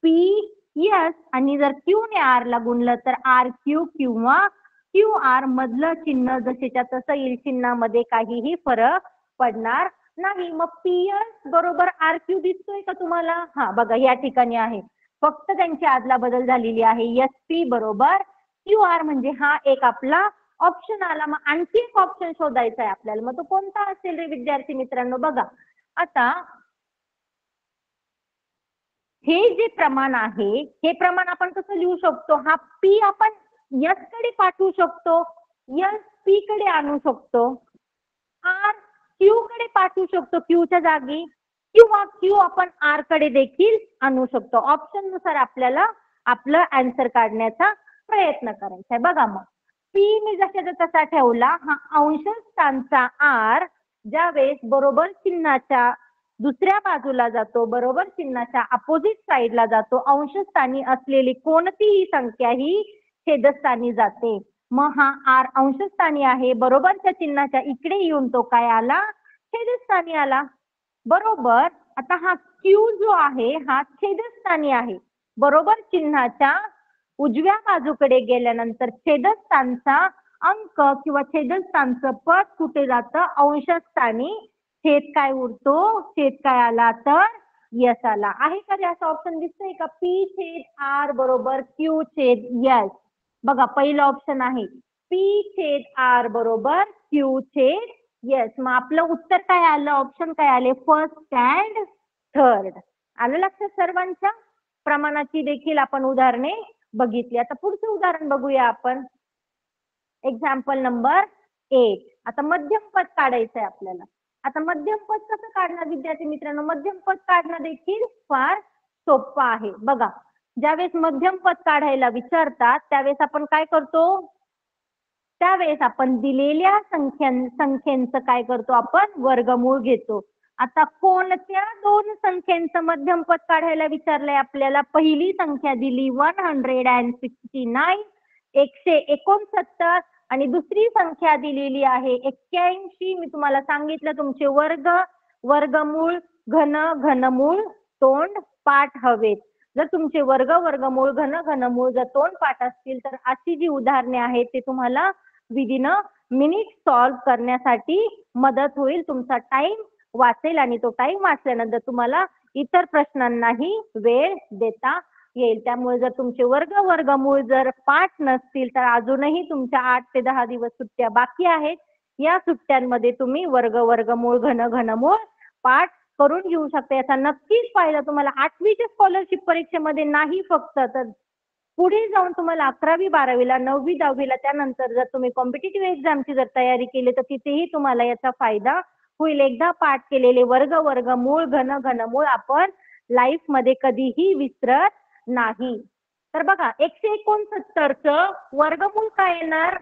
S2: P S. आणि जर क्यू ने आर ला गुणलं तर आर क्यू किंवा क्यू आर. मधलं चिन्ह जसेच्या तसं येईल. चिन्हामध्ये काहीही फरक पडणार नाही. मग पीएस बरोबर आर क्यू दिसतोय का तुम्हाला? हा बघा या ठिकाणी आहे. फक्त त्यांची आदला बदल झालेली आहे. एस पी बरोबर क्यू आर म्हणजे हा एक आपला ऑप्शन आला. मग आणखी एक ऑप्शन शोधायचा आहे आपल्याला. मग तो कोणता असेल रे विद्यार्थी मित्रांनो? बघा आता हे जे प्रमाण आहे हे प्रमाण आपण कसं लिहू शकतो? हा पी आपण एस कडे पाठवू शकतो, एस पी कडे आणू शकतो, आर क्यू कडे पाठवू शकतो क्यूच्या जागी, किंवा क्यू आपण आर कडे देखील आणू शकतो. ऑप्शन नुसार आपल्याला आपलं आन्सर काढण्याचा प्रयत्न करायचा आहे. बघा मग पी मी जशाचा तसा ठेवला, हा अंश स्थानचा आर ज्या वेळेस बरोबर चिन्हाच्या दुसऱ्या बाजूला जातो, बरोबर चिन्हाच्या अपोजिट साईडला जातो, अंशस्थानी असलेली कोणतीही संख्या ही छेदस्थानी जाते. मग हा आर अंशस्थानी आहे, बरोबरच्या चिन्हाच्या इकडे येऊन तो काय आला, छेदस्थानी आला. बरोबर. आता हा क्यू जो आहे हा छेदस्थानी आहे, बरोबर चिन्हाच्या उजव्या बाजूकडे गेल्यानंतर छेदस्थानचा अंक किंवा छेदस्थानचं पद कुठे जातं, अंशस्थानी. छेद काय उरतो, छेद काय आला तर यस आला. आहे का रे असं ऑप्शन दिसतंय का, पी छेद आर बरोबर क्यू छेद यस. बघा पहिलं ऑप्शन आहे पी छेद आर बरोबर क्यू छेद यस. मग आपलं उत्तर काय आलं, ऑप्शन काय आले, फर्स्ट अँड थर्ड. आलं लक्षात सर्वांच्या. प्रमाणाची देखील आपण उदाहरणे बघितली. आता पुढचं उदाहरण बघूया आपण. Example number 8. आता मध्यम पद काढायचं आहे आपल्याला. आता मध्यम पद कसं काढणार विद्यार्थी मित्रांनो, मध्यम पद काढणं देखील फार सोपं आहे. बघा ज्यावेळेस मध्यम पद काढायला विचारतात त्यावेळेस आपण काय करतो, त्यावेळेस आपण दिलेल्या संख्येचं काय करतो, आपण वर्गमूळ घेतो. आता कोणत्या दोन संख्येचं मध्यम पद काढायला विचारलंय आपल्याला, पहिली संख्या दिली 169 169 आणि दुसरी संख्या दिलेली आहे 81. मी तुम्हाला सांगितलं तुमचे वर्ग, वर्गमूळ, घन, घनमूळ, तोंड, पाठ हवेत. जर तुमचे वर्ग, वर्गमूळ, घन, घनमूळ जर तोंड पाठ असतील तर अशी जी उदाहरणे आहेत ते तुम्हाला विदिन अ मिनिट सॉल्व्ह करण्यासाठी मदत होईल. तुमचा टाइम वाचेल आणि तो टाइम वाचल्यानंतर तुम्हाला इतर प्रश्नांनाही वेळ देता येईल. त्यामुळे जर तुमचे वर्ग, वर्गमूळ जर पाठ नसतील तर अजूनही तुमच्या 8 ते 10 दिवस सुट्ट्या बाकी आहेत. या सुट्ट्यांमध्ये तुम्ही वर्ग, वर्गमूळ, घन, घनमूळ पाठ करून घेऊ शकता. याचा नक्कीच फायदा तुम्हाला 8वीच्या स्कॉलरशिप परीक्षेमध्ये नाही फक्त, तर पुढे जाऊन तुम्हाला 11वी 12वीला 9वी 10वीला त्यानंतर जर तुम्ही कॉम्पिटिटिव्ह एक्झामची जर तयारी केली तर तिथेही तुम्हाला याचा फायदा होईल. एकदा पाठ केलेले वर्ग, वर्गमूळ, घन, घनमूळ आपण लाईफ मध्ये कधीही विसरत नाही. तर बघा 169चं वर्गमूळ काय येणार,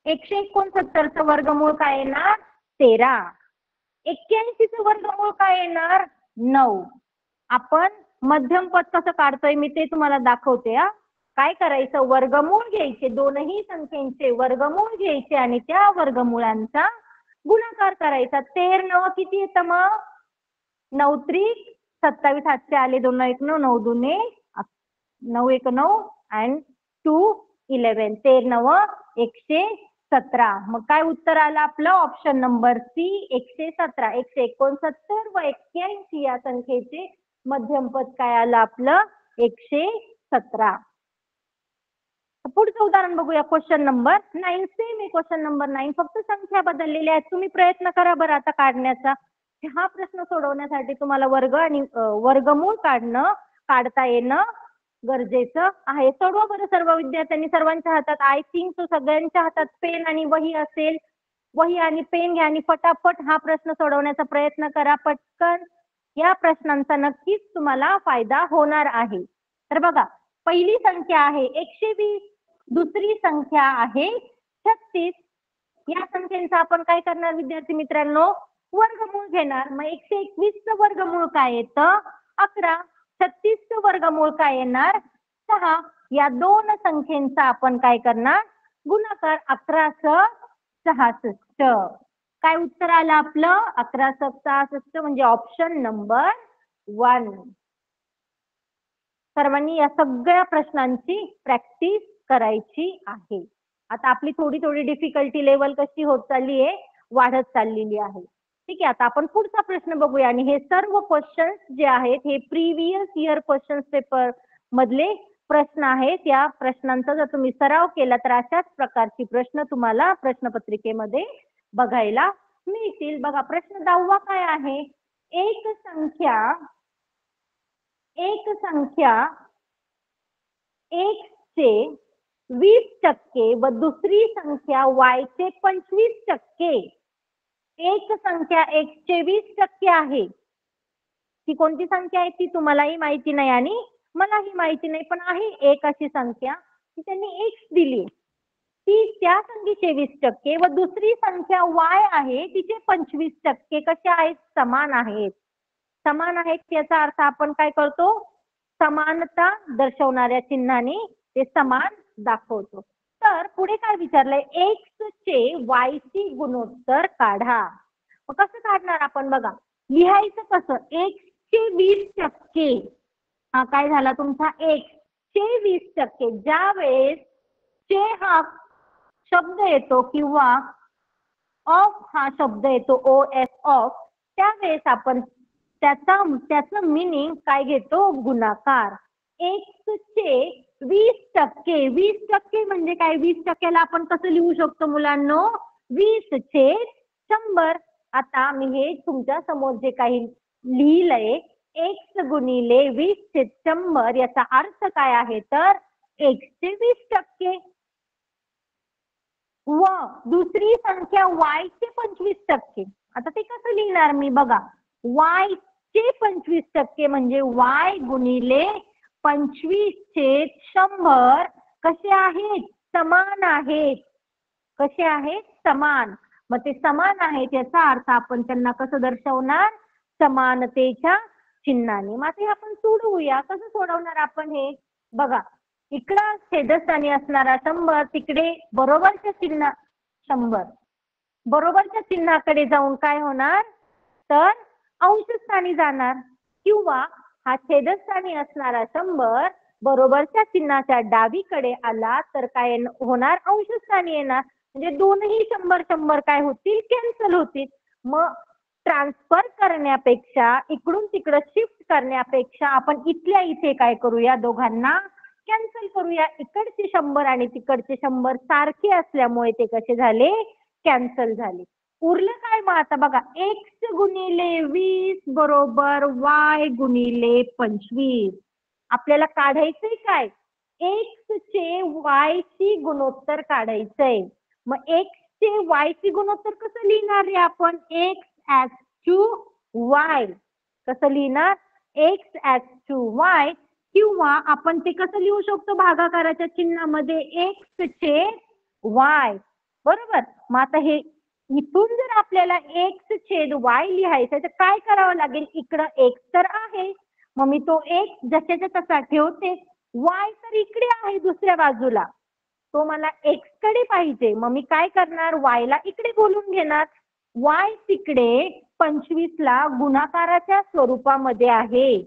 S2: 169चं वर्गमूळ काय येणार 13. 81चं वर्गमूळ काय येणार 9. आपण मध्यम पद कसं काढतोय मी ते तुम्हाला दाखवते. काय करायचं, वर्गमूळ घ्यायचे, दोनही संख्येचे वर्गमूळ घ्यायचे आणि त्या वर्गमूळांचा गुणाकार करायचा. 13 किती येतं मग, 9 त्रिक 27, हातचे आले 2 1 9, 9 दुने 9 1 9 अँड 2 11, 13 117. मग काय उत्तर आलं आपलं, ऑप्शन नंबर सी 117. 169 व 81 या संख्येचे मध्यम पद काय आलं आपलं 117. पुढचं उदाहरण बघूया. Question number 9. सेम आहे क्वेश्चन नंबर 9, फक्त संख्या बदललेल्या आहेत. तुम्ही प्रयत्न करा बरं आता काढण्याचा. हा प्रश्न सोडवण्यासाठी तुम्हाला वर्ग आणि वर्गमूळ काढता येणं गरजेचं आहे. सोडवा बरं सर्व विद्यार्थ्यांनी. सर्वांच्या हातात आय थिंक सगळ्यांच्या हातात पेन आणि वही असेल. वही आणि पेन घ्या आणि फटाफट हा प्रश्न सोडवण्याचा प्रयत्न करा पटकन. या प्रश्नांचा नक्कीच तुम्हाला फायदा होणार आहे. तर बघा पहिली संख्या आहे 120, दुसरी संख्या आहे 36. या संख्येचा आपण काय करणार विद्यार्थी मित्रांनो, वर्गमूळ घेणार. मग 121चं वर्गमूळ काय येतं 11. 36चं वर्गमूळ काय येणार 6. या दोन संख्येचा आपण काय करणार गुणाकार. 11 66. काय उत्तर आलं आपलं 11 66 म्हणजे ऑप्शन नंबर 1. सर्वांनी या सगळ्या प्रश्नांची प्रॅक्टिस करायची आहे. आता आपली थोडी थोडी डिफिकल्टी लेवल कशी होत चालली आहे, वाढत चाललेली आहे. ठीक आहे, आता आपण पुढचा प्रश्न बघूया. आणि हे सर्व क्वेश्चन्स जे आहेत हे प्रिव्हियस इयर क्वेश्चन्स पेपर मधले प्रश्न आहेत. या प्रश्नांचा जर तुम्ही सराव केला तर अशाच प्रकारची प्रश्न तुम्हाला प्रश्नपत्रिकेमध्ये बघायला मिळतील. बघा प्रश्न 10वा काय आहे, एक संख्या x चे 20% व दुसरी संख्या y चे 25%. एक संख्या x चे 20% आहे. ती कोणती संख्या आहे ती तुम्हालाही माहिती नाही आणि मलाही माहिती नाही, पण आहे एक अशी संख्या ती त्यांनी x दिली. ती त्या संख्येचे 20% व दुसरी संख्या y आहे तिचे 25% कसे आहेत? समान आहेत. समान आहेत याचा अर्थ आपण काय करतो? समानता दर्शवणाऱ्या चिन्हाने ते समान दाखवतो. तर पुढे काय विचारलंय? x चे y शी गुणोत्तर काढा. मग कसं काढणार आपण बघा. लिहायचं कसं? x चे 20%. हा काय झाला तुमचा? x चे 20%. ज्या वेळेस चे हा शब्द येतो किंवा ऑफ हा शब्द येतो, OF ऑफ, त्यावेळेस आपण त्याचं मिनिंग काय घेतो? गुणाकार. x चे 20%. 20% म्हणजे काय? 20%ला आपण कसं लिहू शकतो मुलांनो? 20/100. आता मी हे तुमच्या समोर जे काही लिहिलंय, x गुणिले 20/100 याचा अर्थ काय आहे? तर x चे 20%. व दुसरी संख्या y चे 25%. आता ते कसं लिहिणार मी बघा. y चे 25% म्हणजे y गुणिले 25/100 कसे आहेत? समान आहेत. कसे आहेत? समान. मग ते समान आहेत याचा अर्थ आपण त्यांना कसं दर्शवणार? समानतेच्या चिन्हाने. मग ते आपण सोडवूया. कसं सोडवणार आपण हे? बघा, इकडं छेदस्थानी असणारा 100, तिकडे बरोबरच्या चिन्ह 100. बरोबरच्या चिन्हाकडे जाऊन काय होणार? तर अंशस्थानी जाणार. किंवा हा छेदस्थानी असणारा 100 बरोबरच्या चिन्हाच्या डावीकडे आला तर काय होणार? अंशस्थानी येणार. म्हणजे दोनही 100 काय होतील? कॅन्सल होतील. मग ट्रान्सफर करण्यापेक्षा, इकडून तिकडं शिफ्ट करण्यापेक्षा आपण इथल्या इथे काय करूया? दोघांना कॅन्सल करूया. इकडचे 100 आणि तिकडचे 100 सारखे असल्यामुळे ते कसे झाले? कॅन्सल झाले. उरलं काय मग आता बघा. x गुणिले 20 बरोबर y गुणिले 25. आपल्याला काढायचंय काय? x चे y शी गुणोत्तर काढायचंय. मग x चे y शी गुणोत्तर कसं लिहिणार रे आपण? x as to y. कसं लिहिणार? x as to y. किंवा आपण ते कसं लिहू शकतो? भागाकाराच्या चिन्हामध्ये x छेद y. बरोबर. मग आता हे इथून जर आपल्याला x छेद y लिहायचं तर काय करावं लागेल? इकडं x तर आहे, मग मी तो x जशाच्या तसा ठेवते. y तर इकडे आहे दुसऱ्या बाजूला, तो मला x कडे पाहिजे. मग मी काय करणार? y ला इकडे बोलून घेणार. y तिकडे 25 ला गुणाकाराच्या स्वरूपामध्ये आहे.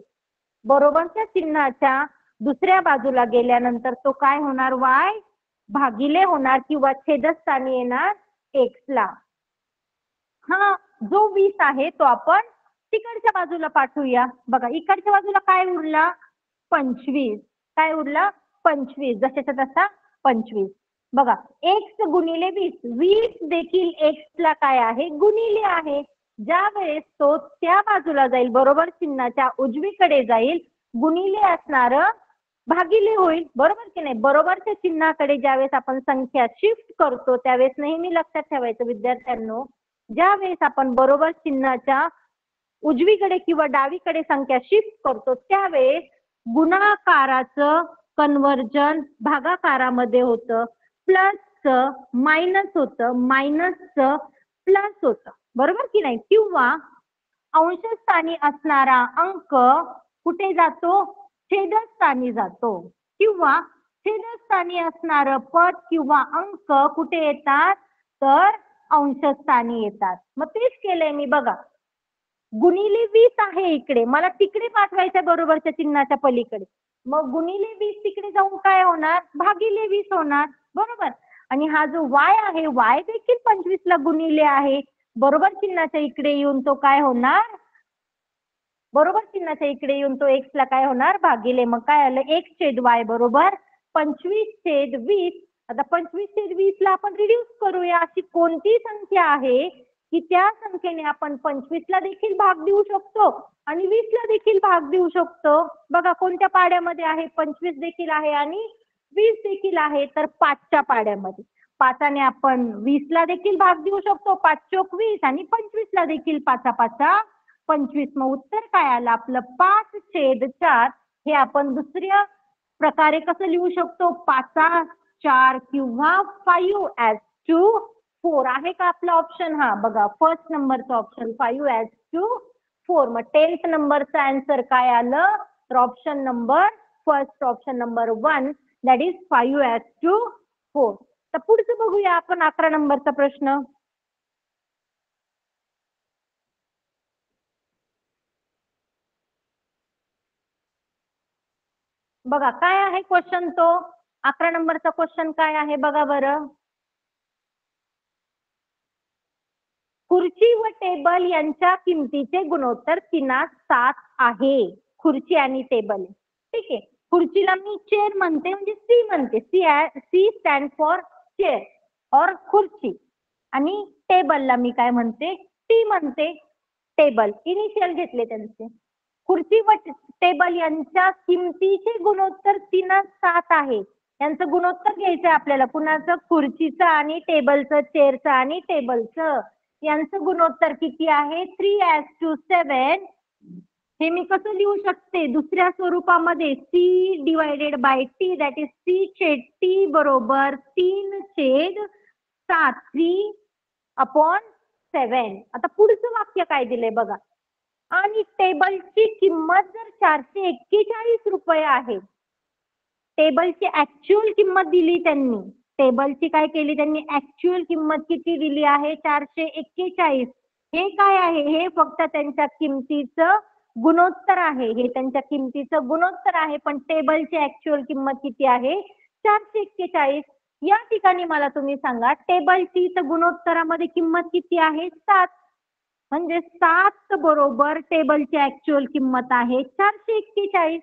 S2: बरोबरच्या चिन्हाच्या दुसऱ्या बाजूला गेल्यानंतर तो काय होणार? y भागिले होणार किंवा छेदस्थानी येणार x ला. हा जो 20 आहे तो आपण तिकडच्या बाजूला पाठवूया. बघा, इकडच्या बाजूला काय उरला? 25. काय उरला? 25. जशाच्या तसा 25. बघा, x गुणिले 20. 20 देखील x ला काय आहे? गुणिले आहे. ज्या वेळेस तो त्या बाजूला जाईल, बरोबर चिन्हाच्या उजवीकडे जाईल, गुणिले असणार भागिले होईल. बरोबर की नाही? बरोबरच्या चिन्हाकडे ज्यावेळेस आपण संख्या शिफ्ट करतो त्यावेळेस नेहमी लक्षात ठेवायचं विद्यार्थ्यांनो, ज्या वेळेस आपण बरोबर चिन्हाच्या उजवीकडे किंवा डावीकडे संख्या शिफ्ट करतो त्यावेळेस गुणाकाराचं कन्वर्जन भागाकारामध्ये होतं. प्लसचं मायनस होतं, मायनसचं प्लस होतं. बरोबर की नाही? किंवा अंशस्थानी असणारा अंक कुठे जातो? छेदस्थानी जातो. किंवा छेदस्थानी असणारं पद किंवा अंक कुठे येतात? तर अंशस्थानी येतात. मग तेच केलंय मी. बघा, गुणिले 20 आहे इकडे, मला तिकडे पाठवायचं बरोबरच्या चिन्हाच्या पलीकडे. मग गुणिले 20 तिकडे जाऊन काय होणार? भागिले 20 होणार. बरोबर. आणि हा जो y आहे, y देखील 25 ला गुणिले आहे. बरोबर चिन्हाच्या इकडे येऊन तो काय होणार? बरोबर चिन्हाच्या इकडे येऊन तो x ला काय होणार? भागिले. मग काय आलं? x छेद y बरोबर 25/20. आता 25/20 ला आपण रिड्यूस करूया. अशी कोणती संख्या आहे की त्या संख्येने आपण 25 ला देखील भाग देऊ शकतो आणि 20 ला देखील भाग देऊ शकतो? बघा, कोणत्या पाड्यामध्ये आहे? 25 देखील आहे आणि 20 देखील आहे. तर 5च्या पाड्यामध्ये. 5ने आपण 20 ला देखील भाग देऊ शकतो. 5 चोक 20 आणि 25 ला देखील 5 25. मग उत्तर काय आलं आपलं? 5/4. हे आपण दुसऱ्या प्रकारे कसं लिहू शकतो? 5 4 किंवा 5:4 आहे का आपला ऑप्शन? हा बघा, फर्स्ट नंबरचा ऑप्शन 5:4. मग 10th नंबरचा आन्सर काय आलं? तर option number first, option number 1, that is 5:4. तर पुढचं बघूया आपण 11 नंबरचा प्रश्न. बघा काय आहे क्वेश्चन तो. 11 नंबरचा क्वेश्चन काय आहे बघा बरं. खुर्ची व टेबल यांच्या किमतीचे गुणोत्तर 3:7 आहे. खुर्ची आणि टेबल, ठीक आहे. खुर्चीला मी चेअर म्हणते, म्हणजे सी म्हणते. सी स्टँड फॉर चेअर और खुर्ची. आणि टेबलला मी काय म्हणते? टी म्हणते. टेबल इनिशियल घेतले त्यांचे. खुर्ची व टेबल यांच्या किमतीचे गुणोत्तर 3:7 आहे. यांचं गुणोत्तर घ्यायचं आपल्याला. कुणाचं? खुर्चीचं आणि टेबलचं, चेअरचं आणि टेबलचं. यांचं गुणोत्तर किती आहे? 3:7. हे मी कसं लिहू शकते? दुसऱ्या स्वरूपामध्ये C divided by T, that is C छेद टी बरोबर 3/7, 3/7. आता पुढचं वाक्य काय दिलंय बघा. आणि टेबलची किंमत जर 441 रुपये आहे. टेबलची ऍक्च्युअल किंमत दिली त्यांनी. टेबलची काय केली त्यांनी? ऍक्च्युअल किंमत किती दिली आहे? 441. हे काय आहे? हे फक्त त्यांच्या किमतीचं गुणोत्तर आहे. हे त्यांच्या किमतीचं गुणोत्तर आहे. पण टेबलची ऍक्च्युअल किंमत किती आहे? 441. या ठिकाणी मला तुम्ही सांगा, टेबलची गुणोत्तरामध्ये किंमत किती आहे? 7. म्हणजे 7 बरोबर टेबलची ऍक्च्युअल किंमत आहे 441.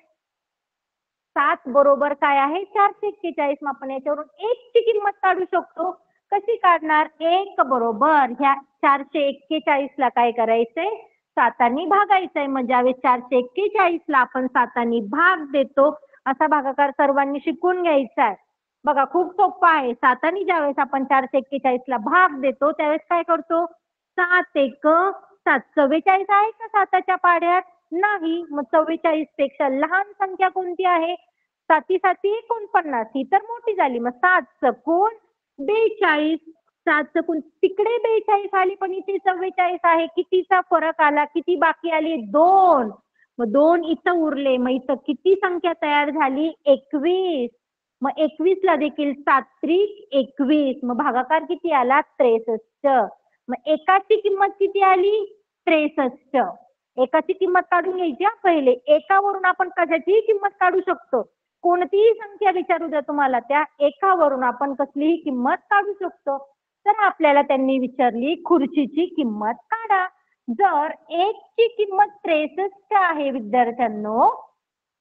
S2: 7 बरोबर काय आहे? 441. मग आपण याच्यावरून 1 ची किंमत काढू शकतो. कशी काढणार? 1 बरोबर ह्या 441 ला काय करायचंय? 7 भागायचंय. मग ज्यावेळेस 441 ला आपण 7 भाग देतो, असा भागाकार सर्वांनी शिकून घ्यायचा आहे. बघा खूप सोपं आहे. 7 ज्यावेळेस आपण 441 ला भाग देतो, त्यावेळेस काय करतो? 7 1 7. 44 आहे का 7च्या पाड्यात? नाही. मग 44 पेक्षा लहान संख्या कोणती आहे? 7 7 49. ही तर मोठी झाली. मग 7 चकून 42. 7 चकून तिकडे 42 आली, पण इथे 44 आहे. कितीचा फरक आला? किती बाकी आली? 2. मग 2 इथं उरले. मग इथं किती संख्या तयार झाली? 21. मग 21 ला देखील 7 त्रिक 21. मग भागाकार किती आला? 63. मग एकाची किंमत किती आली? 63. एकाची किंमत काढून घ्यायची पहिले. एकावरून आपण कशाचीही किंमत काढू शकतो. कोणतीही संख्या विचारू द्या तुम्हाला, त्या एकावरून आपण कसलीही किंमत काढू शकतो. तर आपल्याला त्यांनी विचारली खुर्चीची किंमत काढा. जर 1 ची किंमत 63 आहे विद्यार्थ्यांनो,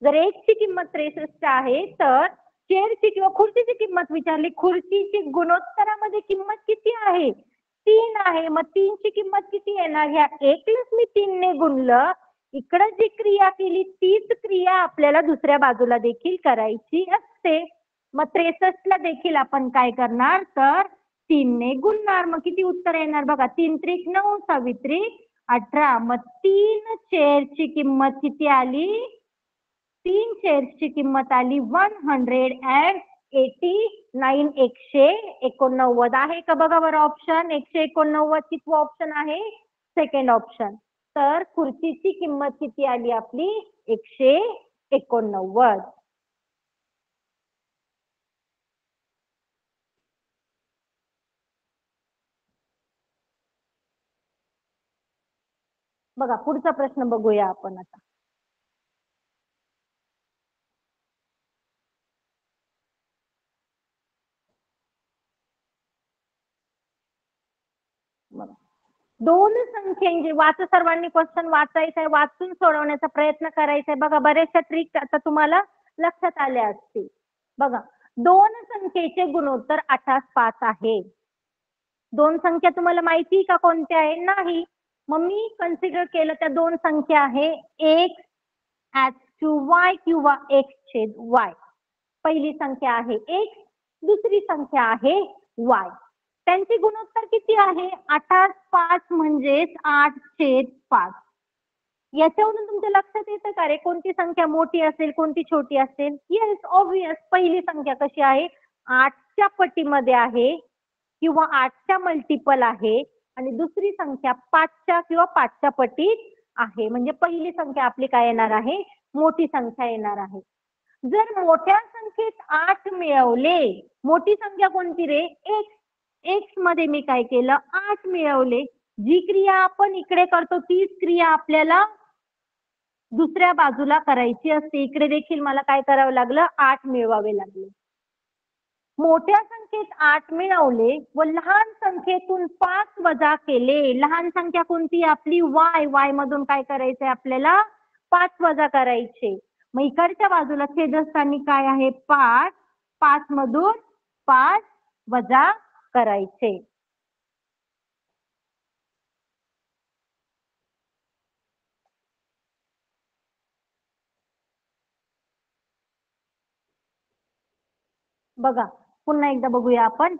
S2: जर 1 ची किंमत 63 आहे, तर चेअरची किंवा खुर्चीची किंमत विचारली. खुर्चीची गुणोत्तरामध्ये किंमत किती आहे? 3 आहे. मग 3 ची किंमत किती येणार? ह्या 1 लाच मी 3 ने गुणलं. इकडे जी क्रिया केली तीच क्रिया आपल्याला दुसऱ्या बाजूला देखील करायची असते. मग 63 ला देखील आपण काय करणार? तर 3 ने गुणणार. मग किती उत्तर येणार बघा? 3 त्रिक 9, 6 त्रिक 18. मग 3 चेअरची किंमत किती आली? 3 चेअर्सची किंमत आली 189. 189 आहे का बघा बरं ऑप्शन? 189 कितवा ऑप्शन आहे? Second option. तर खुर्चीची किंमत किती आली आपली? 189. बघा पुढचा प्रश्न बघूया आपण आता. बघा, दोन संख्येचे सर्वांनी क्वेश्चन वाचायचा आहे, वाचून सोडवण्याचा प्रयत्न करायचा आहे. बघा बऱ्याचशा ट्रिक आता तुम्हाला लक्षात आल्या असतील. बघा, दोन संख्येचे गुणोत्तर 8:5 आहे. दोन संख्या तुम्हाला माहिती का कोणत्या आहे? नाही. मग मी कन्सिडर केलं त्या दोन संख्या आहे x to y किंवा x छेद y. पहिली संख्या आहे x, दुसरी संख्या आहे y. त्यांचे गुणोत्तर किती आहे? 8:5 म्हणजेच 8/5. याच्यावरून तुमच्या लक्षात येतं का रे कोणती संख्या मोठी असेल कोणती छोटी असेल? Yes, obvious. पहिली संख्या कशी आहे? 8च्या पटीमध्ये आहे किंवा 8च्या मल्टिपल आहे आणि दुसरी संख्या 5च्या किंवा 5च्या पटीत आहे. म्हणजे पहिली संख्या आपली काय येणार आहे, मोठी संख्या येणार आहे. जर मोठ्या संख्येत 8 मिळवले, मोठी संख्या कोणती रे, एक्स मध्ये मी काय केलं, 8 मिळवले. जी क्रिया आपण इकडे करतो तीच क्रिया आपल्याला दुसऱ्या बाजूला करायची असते. इकडे देखील मला काय करावं लागलं, 8 मिळवावे लागले. मोठ्या संख्येत 8 मिळवले व लहान संख्येतून 5 वजा केले. लहान संख्या कोणती आपली, वाय मधून काय करायचंय आपल्याला, 5 वजा करायचे. मग इकडच्या बाजूला छेदस्थानी काय आहे, 5 मधून 5 वजा करायचे. बघा पुन्हा एकदा बघूया आपण.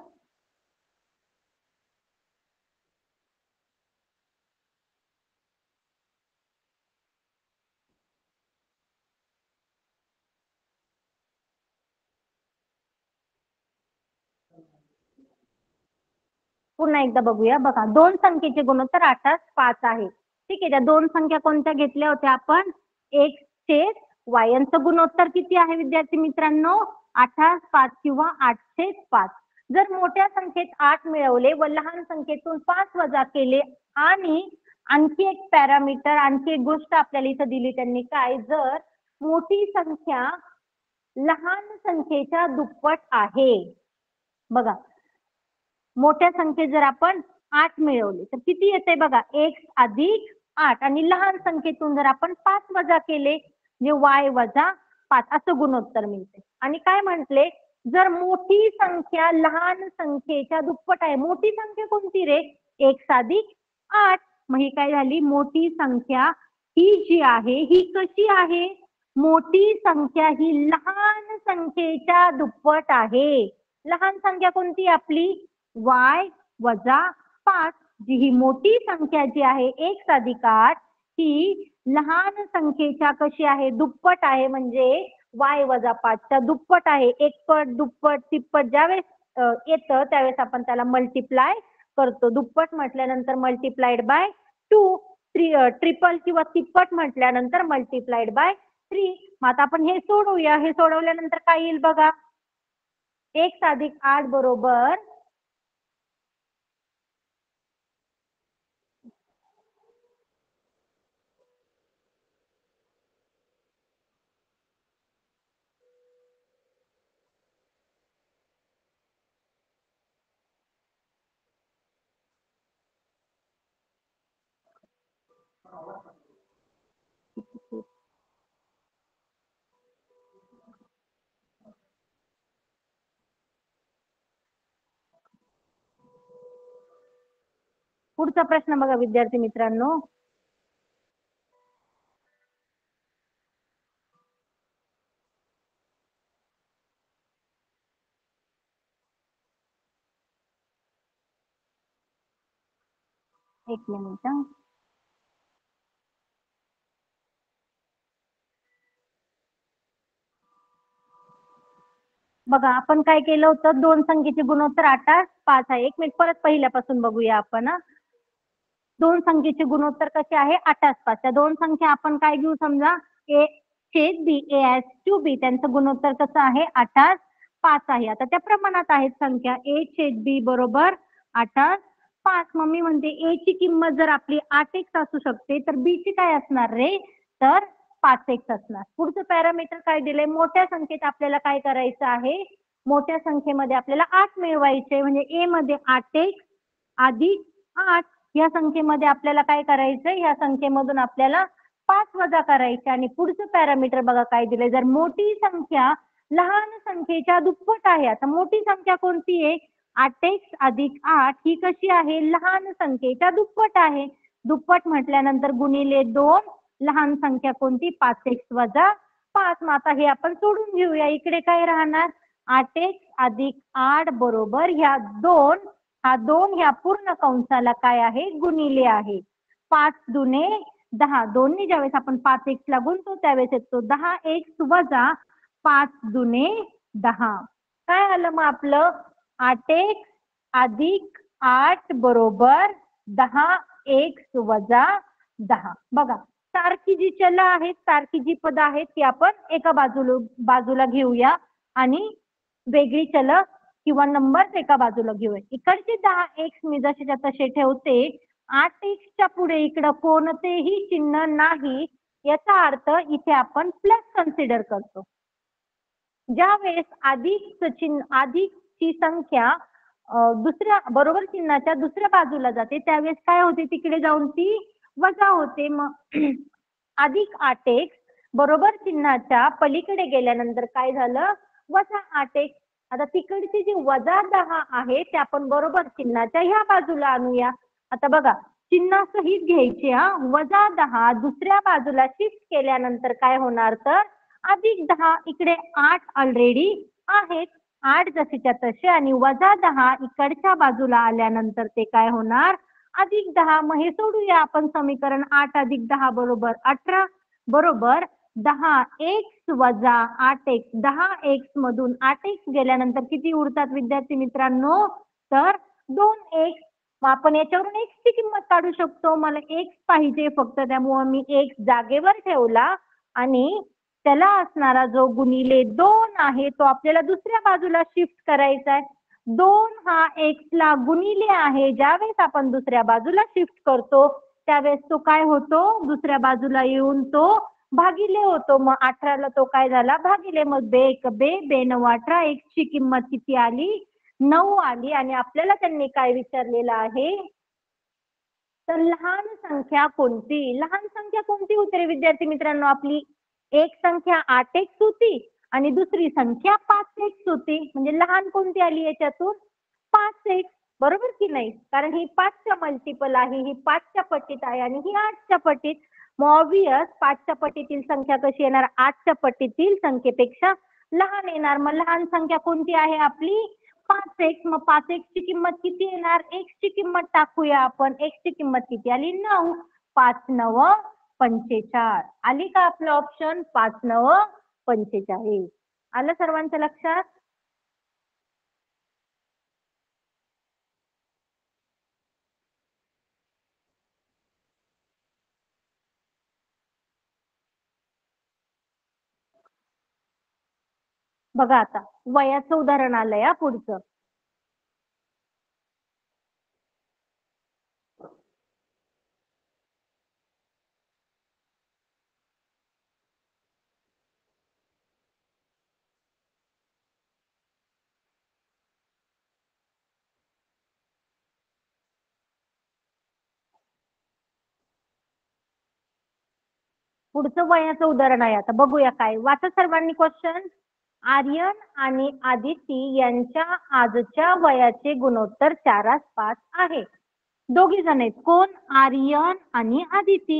S2: पुन्हा एकदा बघूया. बघा दोन संख्येचे गुणोत्तर 8:5 आहे. ठीक आहे, त्या दोन संख्या कोणत्या घेतल्या होत्या आपण, x छेद y. यांचं गुणोत्तर किती आहे विद्यार्थी मित्रांनो, 8:5 किंवा 8/5. जर मोठ्या संख्येत 8 मिळवले व लहान संख्येतून 5 वजा केले आणि आणखी एक पॅरामीटर, आणखी एक गोष्ट आपल्याला इथं दिली त्यांनी, काय, जर मोठी संख्या लहान संख्येच्या दुप्पट आहे. बघा मोठ्या संख्येत जर आपण 8 मिळवले तर किती येते बघा, x अधिक 8 आणि लहान संख्येतून जर आपण 5 वजा केले म्हणजे y वजा 5 असं गुणोत्तर मिळते. आणि काय म्हटले, जर मोठी संख्या लहान संख्येच्या दुप्पट आहे. मोठी संख्या कोणती रे, x अधिक 8. मग ही काय झाली, मोठी संख्या ही जी आहे ही कशी आहे, मोठी संख्या ही लहान संख्येच्या दुप्पट आहे. लहान संख्या कोणती आपली, y वजा 5. जी ही मोठी संख्या जी आहे x अधिक 8 ही लहान संख्येच्या कशी आहे, दुप्पट आहे. म्हणजे y वजा 5च्या दुप्पट आहे. एकपट, दुप्पट, तिप्पट ज्यावेळेस येतं त्यावेळेस आपण त्याला मल्टिप्लाय करतो. दुप्पट म्हटल्यानंतर मल्टिप्लाइड बाय 2, ट्रिपल किंवा तिप्पट म्हटल्यानंतर मल्टिप्लाइड बाय 3. मग आता आपण हे सोडवूया. हे सोडवल्यानंतर काय येईल बघा, x अधिक 8 बरोबर पुढचा प्रश्न बघा विद्यार्थी मित्रांनो. एक मिनिट. बघा आपण काय केलं होतं, दोन संख्येचे गुणोत्तर 8:5 आहे. एक मिनिट परत पहिल्यापासून बघूया आपण. दोन संख्येचे गुणोत्तर कसे आहे, 8:5. त्या दोन संख्या आपण काय घेऊ, समजा a छेद b, a/b. त्यांचं गुणोत्तर कसं आहे, 8:5 आहे. आता त्या प्रमाणात आहेत संख्या. a छेद b बरोबर 8:5. मग मी म्हणते a ची किंमत जर आपली 8x असू शकते तर b ची काय असणार रे, तर 5x असणार. पुढचं पॅरामीटर काय दिलंय, मोठ्या संख्येत आपल्याला काय करायचं आहे, मोठ्या संख्येमध्ये आपल्याला 8 मिळवायचे. म्हणजे a मध्ये 8x अधिक 8. या संख्येमध्ये आपल्याला काय करायचं, या संख्येमधून आपल्याला 5 वजा करायचे. आणि पुढचं पॅरामीटर बघा काय दिलंय, जर मोठी संख्या लहान संख्येच्या दुप्पट आहे. आता मोठी संख्या कोणती आहे, 8x अधिक 8 ही कशी आहे, लहान संख्येच्या दुप्पट आहे. दुप्पट म्हटल्यानंतर गुणिले 2, लहान संख्या कोणती, 5x वजा 5. मग आता हे आपण सोडून घेऊया. इकडे काय राहणार, 8x अधिक 8 बरोबर ह्या 2, हा 2 ह्या पूर्ण कंसाला काय आहे, गुणिले आहे. 5 दुने 10. 2 ज्यावेळेस आपण 5x ला गुणतो त्यावेळेस येतो 10x वजा 5 दुने 10. काय आलं मग आपलं 8x अधिक 8 बरोबर 10x वजा 10. बघा सारखी जी चल आहेत, सारखी जी पद आहेत ती आपण एका बाजूला घेऊया आणि वेगळी चल किंवा नंबर एका बाजूला घेऊया. इकडचे 10x मी जसेच्या तसे ठेवते. 8x च्या पुढे इकडं कोणतेही चिन्ह नाही, याचा अर्थ इथे आपण प्लस कन्सिडर करतो. ज्या वेळेस अधिकची संख्या दुसऱ्या बरोबर चिन्हाच्या दुसऱ्या बाजूला जाते त्यावेळेस काय होते, तिकडे जाऊन ती वजा होते. मग अधिक 8x बरोबर चिन्हाच्या पलीकडे गेल्यानंतर काय झालं, वजा 8x. आता तिकडची जी वजा 10 आहे ते आपण बरोबर चिन्हाच्या ह्या बाजूला आणूया. आता बघा चिन्हासहित घ्यायचे हा. वजा 10 दुसऱ्या बाजूला शिफ्ट केल्यानंतर काय होणार, तर अधिक 10. इकडे 8 ऑलरेडी आहेत, 8 जसेच्या तसे, आणि वजा 10 इकडच्या बाजूला आल्यानंतर ते काय होणार, अधिक 10. मग हे सोडूया आपण समीकरण. 8 अधिक 10 बरोबर 18 बरोबर 10x वजा 8x. 10x मधून 8x गेल्यानंतर किती उरतात विद्यार्थी मित्रांनो, तर 2x. मग आपण याच्यावरून x ची किंमत काढू शकतो. मला x पाहिजे फक्त, त्यामुळे मी x जागेवर ठेवला आणि त्याला असणारा जो गुणिले 2 आहे तो आपल्याला दुसऱ्या बाजूला शिफ्ट करायचा आहे. 2 हा x ला गुणिले आहे. ज्यावेळेस आपण दुसऱ्या बाजूला शिफ्ट करतो त्यावेळेस तो काय होतो, दुसऱ्या बाजूला येऊन तो भागिले होतो. मग 18 ला तो काय झाला, भागिले. मग बे 9 18. x ची किंमत किती आली, 9 आली. आणि आपल्याला त्यांनी काय विचारलेलं आहे, तर लहान संख्या कोणती. लहान संख्या कोणती होती रे विद्यार्थी मित्रांनो, आपली एक संख्या 8x होती आणि दुसरी संख्या 5x होती. म्हणजे लहान कोणती आली याच्यातून, 5x. बरोबर की नाही, कारण ही 5च्या मल्टिपल आहे, ही 5च्या पट्टीत आहे आणि ही 8च्या पट्टीत. मग ऑब्वियस 5च्या पट्टीतील संख्या कशी येणार, 8च्या पट्टीतील संख्येपेक्षा लहान येणार. मग लहान संख्या कोणती आहे आपली, 5x. मग 5x ची किंमत किती येणार, x ची किंमत टाकूया आपण. x ची किंमत किती आली, 9. 5 9 45 आली का आपलं ऑप्शन, 5 9 45. आलं सर्वांच्या लक्षात. बघा आता वयाचं उदाहरण आलंय या पुढचं. पुढचं वयाचं उदाहरण आहे. आता बघूया काय, वाचा सर्वांनी क्वेश्चन. आर्यन आणि आदिती यांच्या आजच्या वयाचे गुणोत्तर 4:5 आहे. दोघी जण आहेत, कोण, आर्यन आणि आदिती.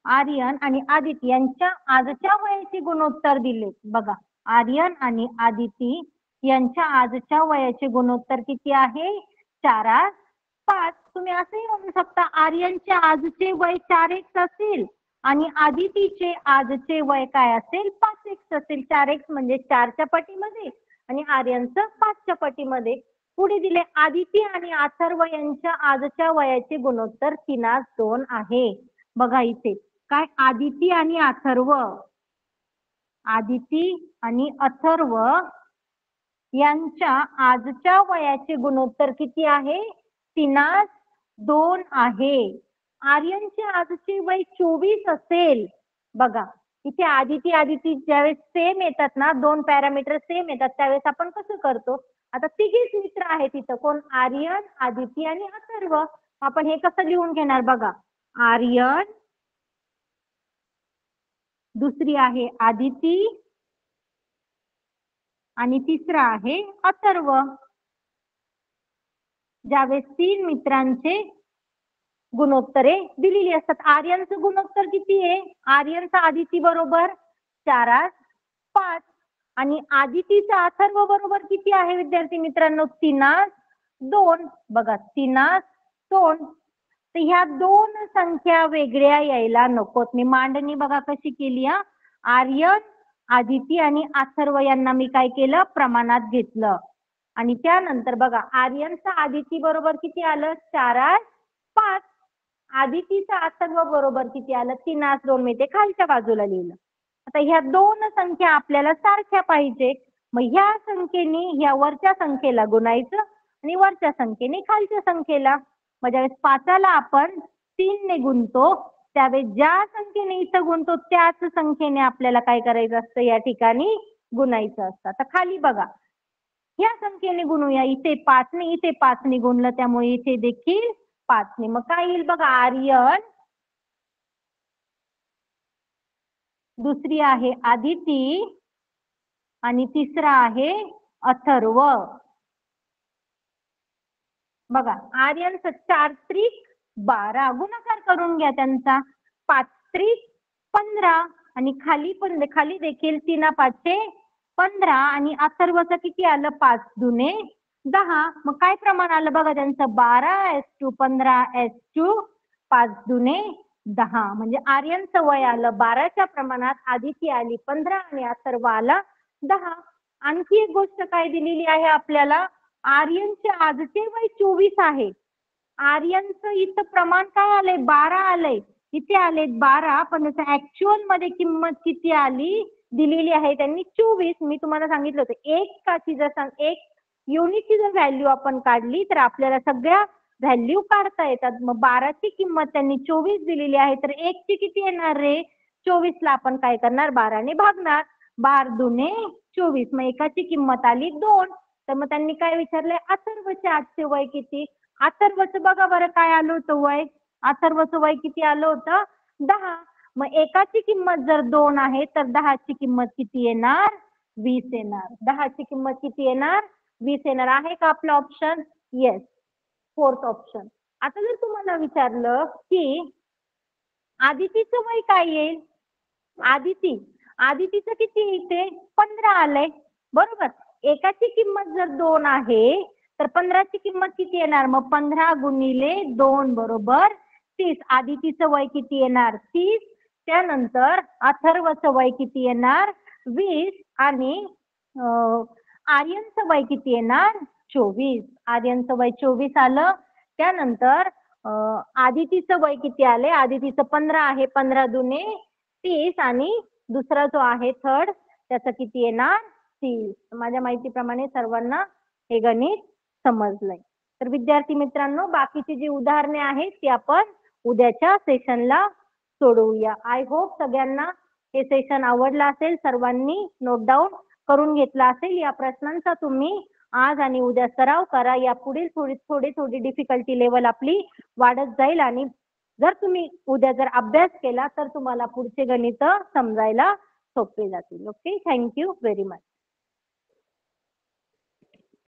S2: आर्यन आणि आदिती यांच्या आजच्या वयाचे गुणोत्तर दिले. बघा आर्यन आणि आदिती यांच्या आजच्या वयाचे गुणोत्तर किती आहे, 4:5. तुम्ही असंही म्हणू शकता आर्यनचे आजचे वय 4x असेल आणि आदितीचे आजचे वय काय असेल, 5x असेल. 4x म्हणजे 4च्या पटीमध्ये आणि आर्यनचं 5च्या पटीमध्ये. पुढे दिले आदिती आणि अथर्व यांच्या आजच्या वयाचे गुणोत्तर 3:2 आहे. बघा इथे काय, आदिती आणि अथर्व, आदिती आणि अथर्व यांच्या आजच्या वयाचे गुणोत्तर किती आहे, 3:2 आहे. आर्यनचे आजचे वय 24 असेल. बघा इथे आदिती ज्यावेळेस सेम येतात ना, दोन पॅरामीटर सेम येतात त्यावेळेस आपण कसं करतो, आता तिघेच मित्र आहेत इथं, कोण, आर्यन, आदिती आणि अथर्व. आपण हे कसं लिहून घेणार, बघा आर्यन, दुसरी आहे आदिती आणि तिसरा आहे अथर्व. ज्यावेळेस 3 मित्रांचे गुणोत्तरे दिलेली असतात. आर्यनचं गुणोत्तर किती आहे, आर्यनचा आदिती बरोबर 4:5 आणि आदितीचा अथर्व बरोबर किती आहे विद्यार्थी मित्रांनो, 3:2. बघा 3:2. तर ह्या दोन संख्या वेगळ्या यायला नकोत. मी मांडणी बघा कशी केली, आर्यन आदिती आणि अथर्व यांना मी काय केलं, प्रमाणात घेतलं. आणि त्यानंतर बघा आर्यनचं आदिती बरोबर किती आलं, 4-5. आदितीचं अथर्व बरोबर किती आलं, 3-2. मी ते खालच्या बाजूला लिहिलं. आता ह्या दोन संख्या आपल्याला सारख्या पाहिजे. मग ह्या संख्येने ह्या वरच्या संख्येला गुणायचं आणि वरच्या संख्येने खालच्या संख्येला. मग ज्यावेळेस 5ला आपण 3 ने गुणतो त्यावेळेस ज्या संख्येने इथं गुणतो त्याच संख्येने आपल्याला काय करायचं असतं, या ठिकाणी गुणायचं असतं. आता खाली बघा, या संख्येने गुणूया. इथे 5 ने, इथे 5 ने गुणलं त्यामुळे इथे देखील 5 ने. मग काय येईल बघा, आर्यन, दुसरी आहे आदिती आणि तिसरा आहे अथर्व. बघा आर्यनचं 4-12 गुणाकार करून घ्या त्यांचा, 5-15 आणि खाली देखील 3-5-15 आणि अथर्वचं किती आलं, 5-10. मग काय प्रमाण आलं बघा त्यांचं, 12:15:5:10. म्हणजे आर्यनचं वय आलं 12च्या प्रमाणात, आदिती आली 15 आणि अथर्व आला 10. आणखी एक गोष्ट काय दिलेली आहे आपल्याला, आर्यनचे आजचे वय 24 आहे. आर्यनचं इथं प्रमाण काय आलंय, 12 आलंय. इथे आले 12 पण त्याचं ऍक्च्युअल मध्ये किंमत किती आली दिलेली आहे त्यांनी 24. मी तुम्हाला सांगितलं होतं एक युनिटची जर व्हॅल्यू आपण काढली तर आपल्याला सगळ्या व्हॅल्यू काढता येतात. मग 12ची किंमत त्यांनी 24 दिलेली आहे, तर 1 ची किती येणार रे, 24ला आपण काय करणार, 12 ने भागणार. 12×2=24. मग एकाची किंमत आली 2. तर मग त्यांनी काय विचारलंय, अथर्वचे आजचे वय किती. अथर्वचं बघा बरं काय आलं होतं वय, अथर्वचं वय किती आलं होतं, 10. मग एकाची किंमत जर 2 आहे तर 10ची किंमत किती येणार, 20 येणार. 10ची किंमत किती येणार, 20 येणार. आहे का आपला ऑप्शन, येस, 4th ऑप्शन. आता जर तुम्हाला विचारलं की आदितीचं वय काय येईल, आदितीचं किती इथे 15 आलंय बरोबर. एकाची किंमत जर 2 आहे तर 15ची किंमत किती येणार, मग 15×2 बरोबर 30. आदितीचं वय किती येणार, 30. त्यानंतर अथर्वचं वय किती येणार, 20 आणि आर्यनचं वय किती येणार, 24. आर्यनचं वय 24 आलं. त्यानंतर आदितीचं वय किती आले, आदितीचं 15 आहे, 15×2=30 आणि दुसरा जो आहे थर्ड त्याचं किती येणार, 30. माझ्या माहितीप्रमाणे सर्वांना हे गणित समजलंय. तर विद्यार्थी मित्रांनो, बाकीची जी उदाहरणे आहेत ती आपण उद्याच्या सेशनला सोडवूया. आय होप सगळ्यांना हे सेशन आवडलं असेल, सर्वांनी नोट डाऊन करून घेतला असेल. या प्रश्नांचा तुम्ही आज आणि उद्या सराव करा. या पुढील थोडी डिफिकल्टी लेवल आपली वाढत जाईल आणि जर तुम्ही उद्या जर अभ्यास केला तर तुम्हाला पुढचे गणित समजायला सोपे जातील. Okay, thank you very much.